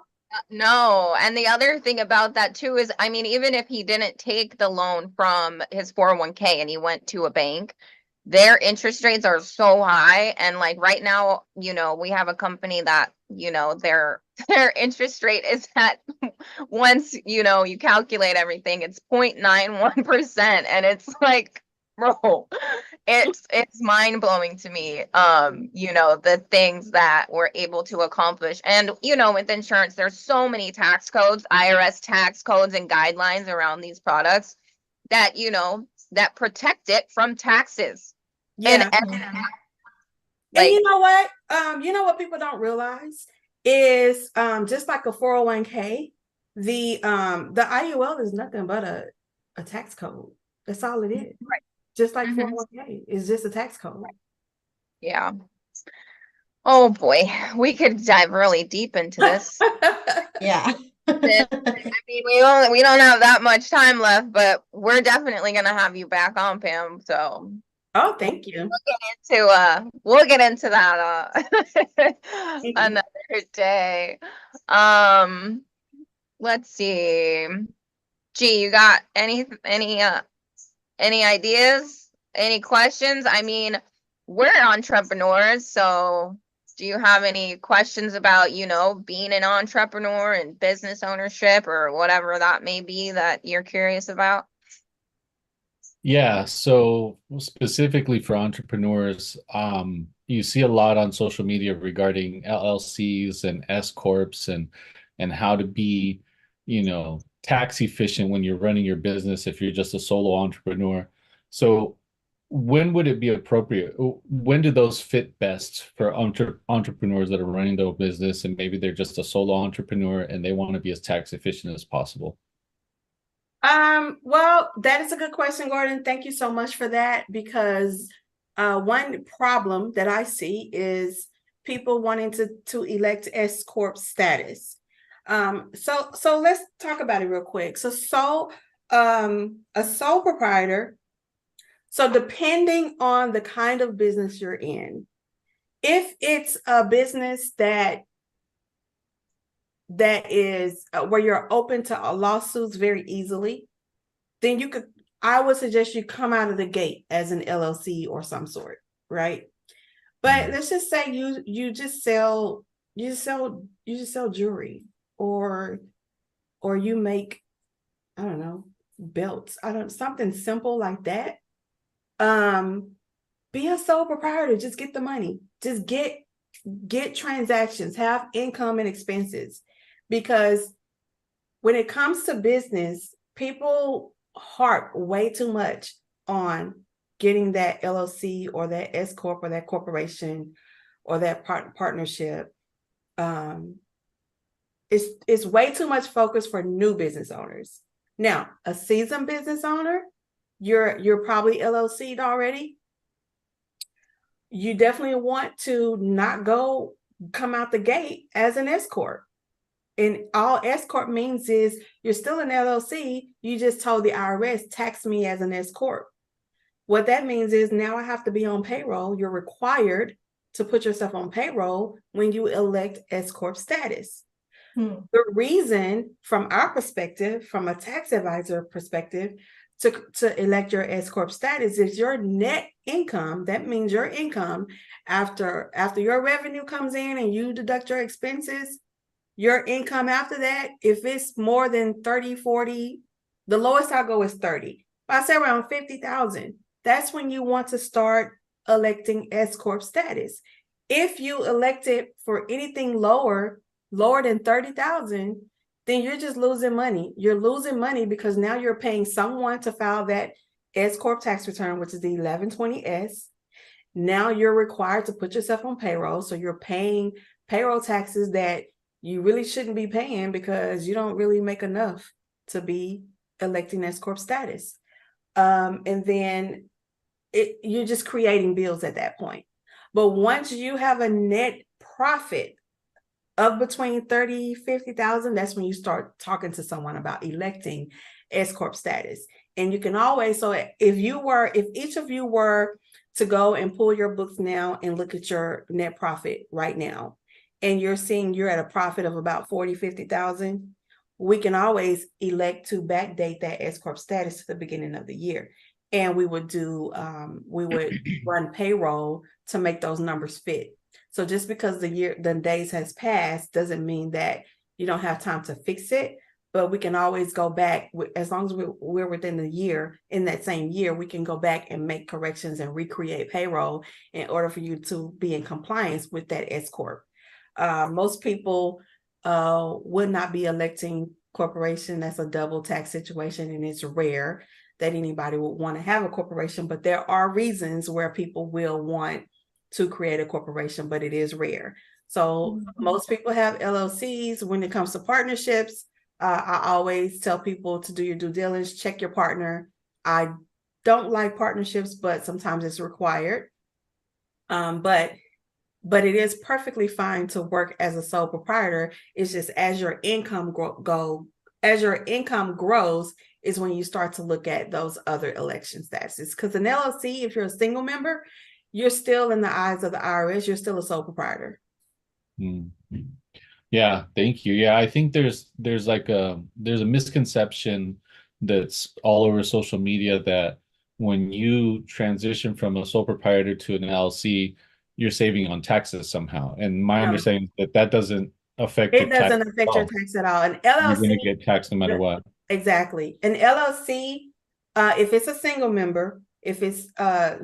No. And the other thing about that too is, I mean, even if he didn't take the loan from his 401k and he went to a bank, their interest rates are so high. And like right now, we have a company that, their their interest rate is at once, you calculate everything, it's 0.91%. And it's like, bro, it's mind blowing to me. The things that we're able to accomplish. And with insurance, there's so many tax codes, IRS tax codes and guidelines around these products that that protect it from taxes. Yeah. And Mhm. And like, you know what people don't realize is just like a 401k, the IUL is nothing but a tax code. That's all it is. right. Just like Mhm. 401k is just a tax code. Yeah. Oh boy, we could dive really deep into this. Yeah. I mean, we don't have that much time left, but we're definitely gonna have you back on, Pam. So Oh, thank you. we'll get into that another day. Let's see. Gee, you got any ideas? Any questions? I mean, we're entrepreneurs, so do you have any questions about, being an entrepreneur and business ownership or whatever that may be that you're curious about? Yeah, so specifically for entrepreneurs, you see a lot on social media regarding LLCs and S corps and how to be, tax efficient when you're running your business if you're just a solo entrepreneur. So when would it be appropriate? When do those fit best for entrepreneurs that are running their business and maybe they're just a solo entrepreneur and they want to be as tax efficient as possible? Well, that is a good question, Gordon. Thank you so much for that, because one problem that I see is people wanting to elect S Corp status. So let's talk about it real quick. A sole proprietor. So depending on the kind of business you're in, if it's a business that is where you're open to lawsuits very easily, then I would suggest you come out of the gate as an LLC or some sort, right? But let's just say you just sell jewelry, or you make, I don't know, belts. I don't something simple like that. Be a sole proprietor, just get the money. Just get transactions, have income and expenses. Because when it comes to business, people harp way too much on getting that LLC or that S Corp or that corporation or that partnership. It's way too much focus for new business owners. Now, a seasoned business owner, you're probably LLC'd already. You definitely want to not come out the gate as an S Corp. And all S Corp means is you're still an LLC. You just told the IRS, tax me as an S Corp. What that means is now I have to be on payroll. You're required to put yourself on payroll when you elect S Corp status. The reason, from our perspective, from a tax advisor perspective, to elect your S Corp status is your net income. That means your income after your revenue comes in and you deduct your expenses, your income after that, if it's more than 30, 40, the lowest I'll go is 30. But I say around 50,000, that's when you want to start electing S Corp status. If you elect it for anything lower than 30,000, then you're just losing money. You're losing money because now you're paying someone to file that S Corp tax return, which is the 1120S. Now you're required to put yourself on payroll. So you're paying payroll taxes that you really shouldn't be paying because you don't really make enough to be electing S Corp status. And then you're just creating bills at that point. But once you have a net profit of between 30, 50,000, that's when you start talking to someone about electing S Corp status. And you can always, so if each of you were to go and pull your books now and look at your net profit right now, and you're seeing you're at a profit of about 40, 50,000, we can always elect to backdate that S Corp status to the beginning of the year. And we would run payroll to make those numbers fit. So just because the days has passed doesn't mean that you don't have time to fix it, but we can always go back. As long as we're within the year, in that same year, we can go back and make corrections and recreate payroll in order for you to be in compliance with that S Corp. Most people would not be electing corporation. That's a double tax situation, and it's rare that anybody would want to have a corporation, but there are reasons where people will want to create a corporation, but it is rare. So most people have LLCs. When it comes to partnerships, I always tell people to do your due diligence, check your partner. I don't like partnerships, but sometimes it's required. But it is perfectly fine to work as a sole proprietor. It's just as your income grows is when you start to look at those other election statuses. Because an LLC, if you're a single member, you're still in the eyes of the IRS, you're still a sole proprietor. Mm-hmm. Yeah, thank you. Yeah, I think there's a misconception that's all over social media that when you transition from a sole proprietor to an LLC, you're saving on taxes somehow. And my understanding is that doesn't affect your tax. It doesn't affect your tax at all. An You're LLC, going to get taxed no matter what. Exactly. An LLC, if it's a single member, if it's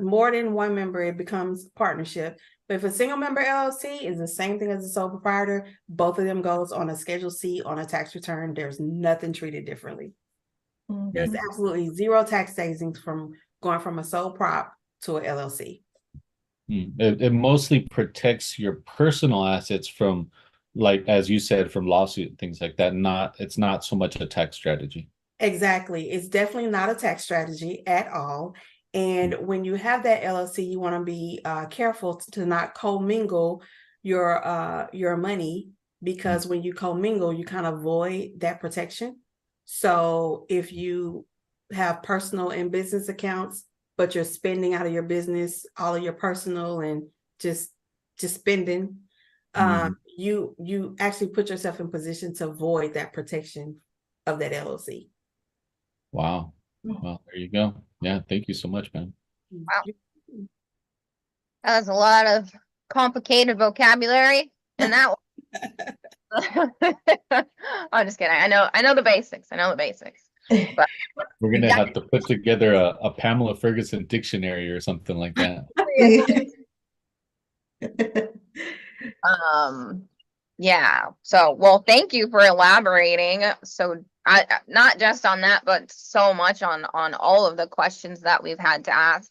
more than one member, it becomes partnership. But if a single member LLC is the same thing as a sole proprietor, both of them goes on a Schedule C on a tax return. There's nothing treated differently. Mm-hmm. There's absolutely zero tax savings from going from a sole prop to an LLC. It mostly protects your personal assets from, like, as you said, from lawsuit and things like that. It's not so much a tax strategy. Exactly. It's definitely not a tax strategy at all. And when you have that LLC, you want to be careful to not commingle your money, because when you commingle, you kind of void that protection. So if you have personal and business accounts, but you're spending out of your business all of your personal and just spending, you actually put yourself in position to void that protection of that LLC. Wow. Well, there you go. Yeah, thank you so much, man. Wow. That was a lot of complicated vocabulary in that one. I'm just kidding. I know the basics. But we're gonna have to put together a Pamela Ferguson dictionary or something like that. Yeah. So, well, thank you for elaborating. So I not just on that, but so much on all of the questions that we've had to ask.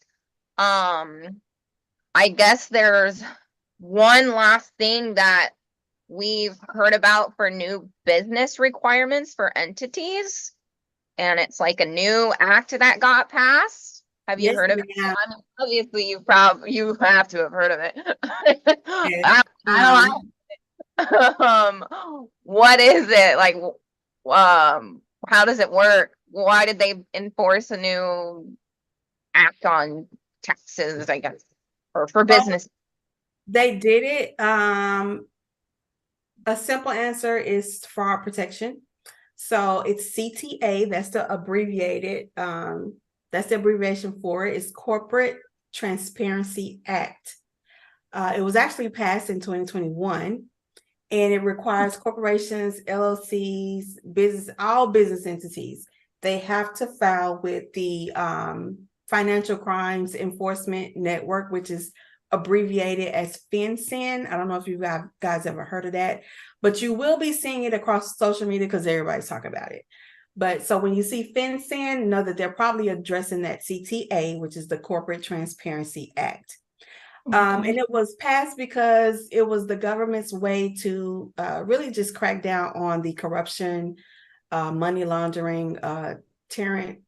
I guess there's one last thing that we've heard about for new business requirements for entities, and it's like a new act that got passed. Have you heard of it? I mean, obviously, you have to have heard of it. Yes. What is it like? How does it work? Why did they enforce a new act on taxes, I guess, or for business? They did it. A simple answer is fraud protection. So it's CTA. That's the abbreviation for it. It's Corporate Transparency Act. It was actually passed in 2021, and it requires corporations, LLCs, all business entities. They have to file with the Financial Crimes Enforcement Network, which is abbreviated as FinCEN. I don't know if you guys ever heard of that, but you will be seeing it across social media because everybody's talking about it. But so when you see FinCEN, know that they're probably addressing that CTA, which is the Corporate Transparency Act. And it was passed because it was the government's way to really just crack down on the corruption, money laundering, terrorist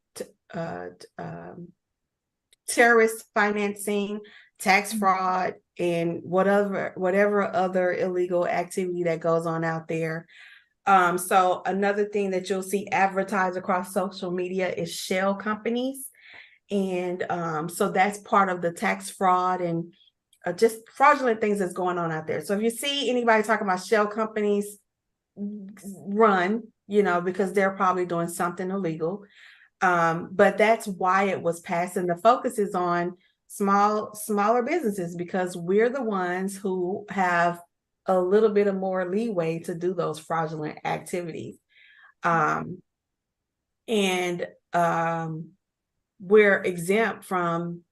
financing, tax fraud, and whatever other illegal activity that goes on out there. So another thing that you'll see advertised across social media is shell companies. And so that's part of the tax fraud and just fraudulent things that's going on out there. So if you see anybody talking about shell companies, run, because they're probably doing something illegal. But that's why it was passed, and the focus is on smaller businesses, because we're the ones who have a little bit of more leeway to do those fraudulent activities. And we're exempt from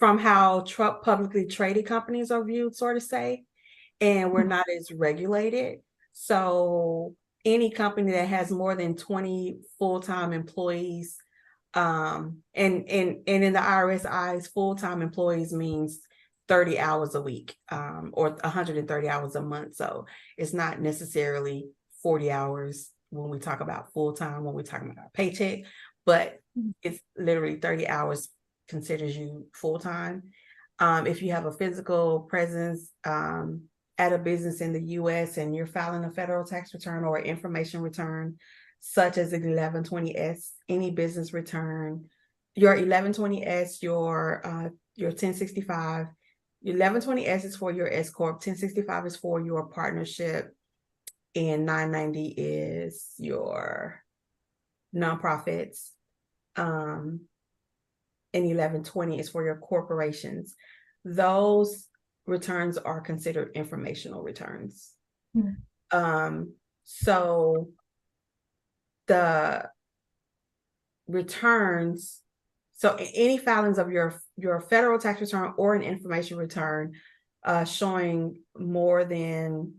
how publicly traded companies are viewed, sort of say, and we're not as regulated. So any company that has more than 20 full-time employees, and in the IRS eyes, full-time employees means 30 hours a week, or 130 hours a month. So it's not necessarily 40 hours when we talk about full-time, when we talk about paycheck, but it's literally 30 hours considers you full-time. If you have a physical presence at a business in the US and you're filing a federal tax return or information return, such as an 1120S, any business return, your 1120S, your 1065, your 1120S is for your S Corp, 1065 is for your partnership, and 990 is your nonprofits, and 1120 is for your corporations. Those returns are considered informational returns. So the returns, so any filings of your federal tax return or an information return showing more than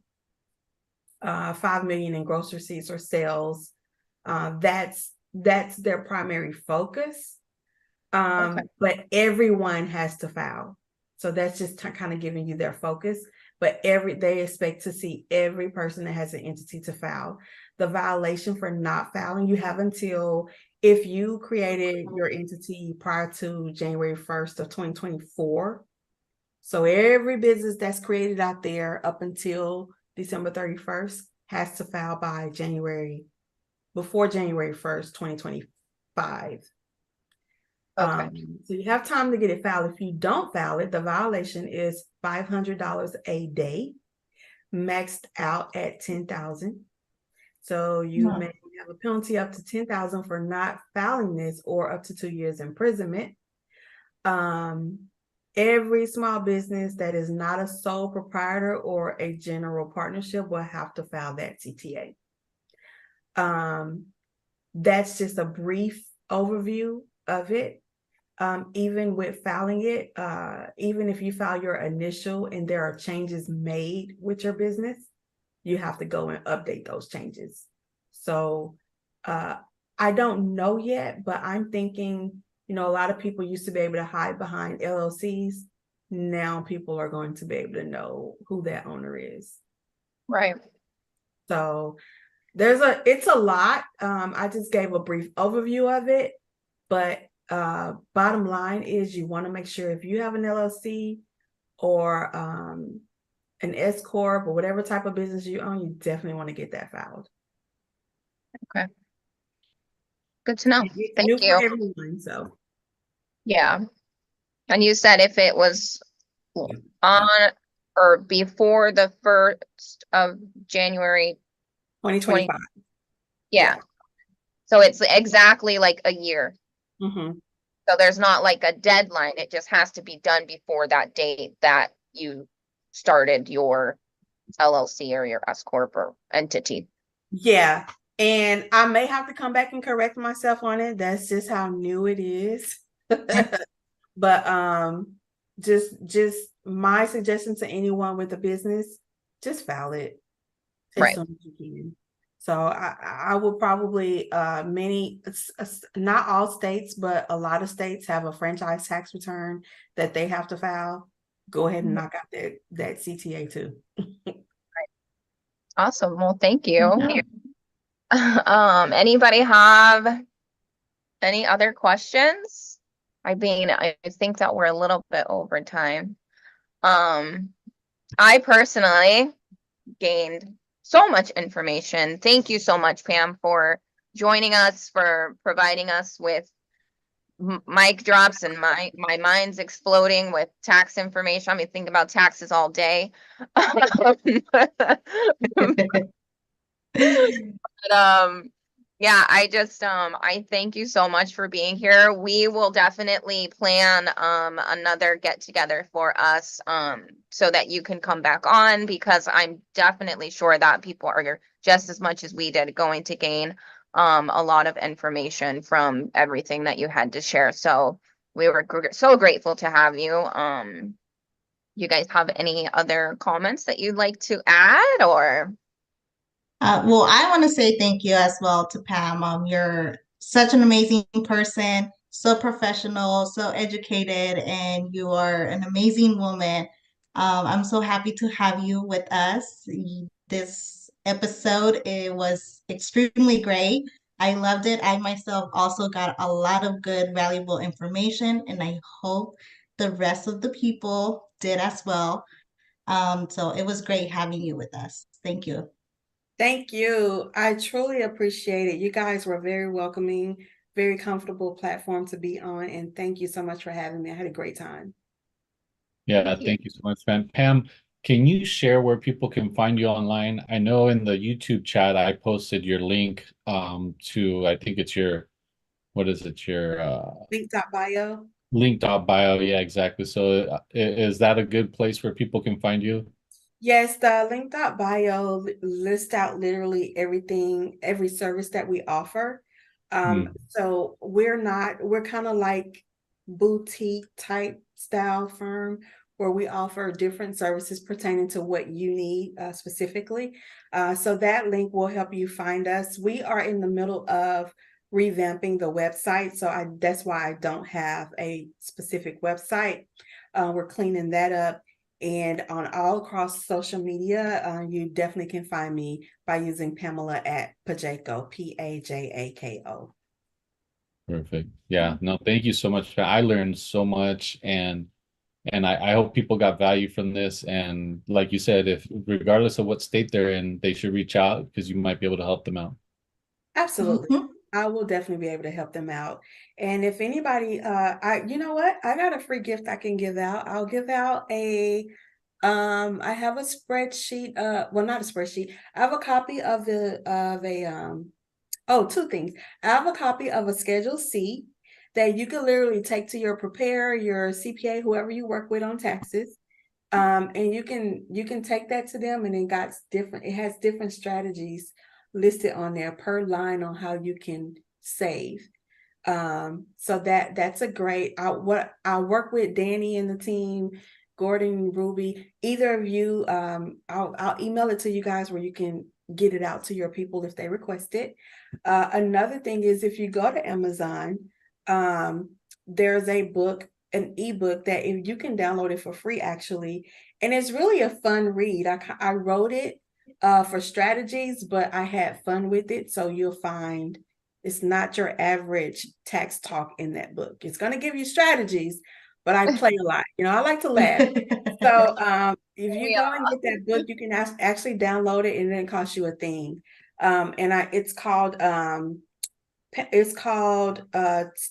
5 million in gross receipts or sales, that's their primary focus. But everyone has to file. So that's just kind of giving you their focus. But they expect to see every person that has an entity to file. The violation for not filing, you have until, if you created your entity prior to January 1st of 2024. So every business that's created out there up until December 31st has to file before January 1st, 2025. So you have time to get it filed. If you don't file it, the violation is $500 a day, maxed out at $10,000. So you may have a penalty up to $10,000 for not filing this, or up to 2 years imprisonment. Every small business that is not a sole proprietor or a general partnership will have to file that CTA. That's just a brief overview of it. Even with filing it, even if you file your initial and there are changes made with your business, you have to go and update those changes. So I don't know yet, but I'm thinking, a lot of people used to be able to hide behind LLCs. Now people are going to be able to know who that owner is. Right. So it's a lot. I just gave a brief overview of it, but bottom line is, you want to make sure, if you have an LLC or an S Corp or whatever type of business you own, you definitely want to get that filed. Okay. Good to know. It's Thank new you. for everyone, so. Yeah. And you said if it was on or before the 1st of January 2025. Yeah. So it's exactly like a year. Mm-hmm. So there's not like a deadline. It just has to be done before that date that you started your LLC or your S Corp or entity. Yeah. And I may have to come back and correct myself on it. That's just how new it is. But just my suggestion to anyone with a business, just file it as soon as you can. So I will probably, not all states, but a lot of states have a franchise tax return that they have to file. Go ahead and knock out that CTA too. Awesome. Well, thank you. Anybody have any other questions? I think that we're a little bit over time. I personally gained so much information. Thank you so much, Pam, for joining us, for providing us with mic drops and my mind's exploding with tax information. I mean, think about taxes all day. But, yeah, I thank you so much for being here. We will definitely plan another get together for us so that you can come back on, because I'm definitely sure that people are just as much as we did going to gain a lot of information from everything that you had to share. So we were so grateful to have you. You guys have any other comments that you'd like to add, or? Well, I want to say thank you as well to Pam. You're such an amazing person, so professional, so educated, and you are an amazing woman. I'm so happy to have you with us. This episode, it was extremely great. I loved it. I myself also got a lot of good, valuable information, and I hope the rest of the people did as well. So it was great having you with us. Thank you. Thank you. I truly appreciate it. You guys were very welcoming, very comfortable platform to be on. And thank you so much for having me. I had a great time. Yeah, thank you so much, man. Pam, can you share where people can find you online? I know in the YouTube chat I posted your link to, I think it's your, what is it, your Link.bio. link.bio. Yeah, exactly. So is that a good place where people can find you? Yes, the link.bio lists out literally everything, every service that we offer. So we're kind of like boutique type style firm where we offer different services pertaining to what you need specifically. So that link will help you find us. We are in the middle of revamping the website, so that's why I don't have a specific website. We're cleaning that up. And on all across social media, you definitely can find me by using Pamela at Pajako, Pajako. Perfect. Yeah, no, thank you so much. I learned so much, and I hope people got value from this. And like you said, if regardless of what state they're in, they should reach out because you might be able to help them out. Absolutely. Mhm. I will definitely be able to help them out. And if anybody, you know what? I got a free gift I can give out. I'll give out I have a spreadsheet, well, not a spreadsheet. I have a copy of two things. I have a copy of a Schedule C that you can literally take to your preparer, your CPA, whoever you work with on taxes. And you can take that to them, and it has different strategies listed on there per line on how you can save. So that's a great. I work with Dani and the team, Gordon, Ruby, either of you. I'll email it to you guys where you can get it out to your people if they request it. Another thing is, if you go to Amazon, there's an ebook that if you can download it for free actually, and it's really a fun read. I wrote it for strategies, but I had fun with it, so you'll find it's not your average tax talk in that book. It's going to give you strategies, but I play a lot. I like to laugh. So if you Yeah. go and get that book, you can actually download it, and it didn't cost you a thing. It's called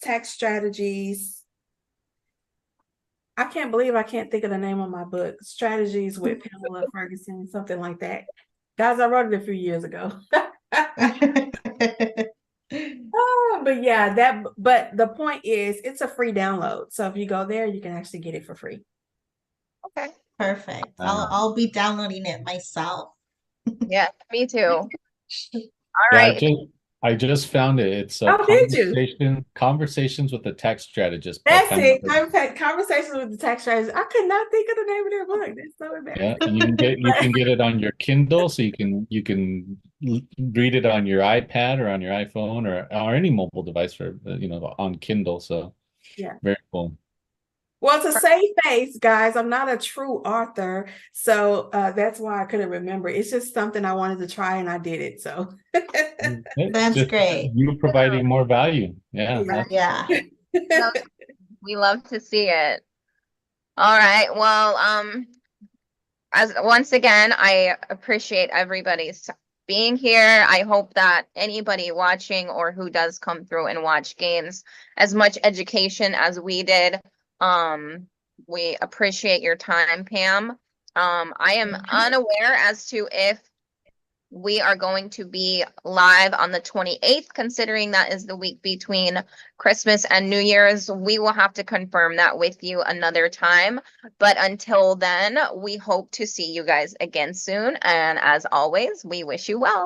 Tax Strategies. I can't believe I can't think of the name of my book. Strategies with Pamela Ferguson, something like that. Guys, I wrote it a few years ago. But yeah, but the point is it's a free download. So if you go there, you can actually get it for free. Okay. Perfect. I'll be downloading it myself. Yeah, me too. All Yeah, right. I just found it. It's a Oh, did you? Conversations with the Tax Strategist by That's Pamela it. I've had conversations with the tax strategist. I could not think of the name of their book. That's so Yeah, embarrassing. and you can get it on your Kindle, so you can read it on your iPad or on your iPhone or any mobile device for on Kindle. So Yeah. very cool. Well, to save face, guys, I'm not a true author, so that's why I couldn't remember. It's just something I wanted to try, and I did it. So It's That's just great. you providing more value. Yeah, yeah. Yeah. No, we love to see it. All right. Well, as once again, I appreciate everybody's being here. I hope that anybody watching or who does come through and watch gains as much education as we did. We appreciate your time, Pam. I am unaware as to if we are going to be live on the 28th, considering that is the week between Christmas and New Year's. We will have to confirm that with you another time. But until then, we hope to see you guys again soon. And as always, we wish you well.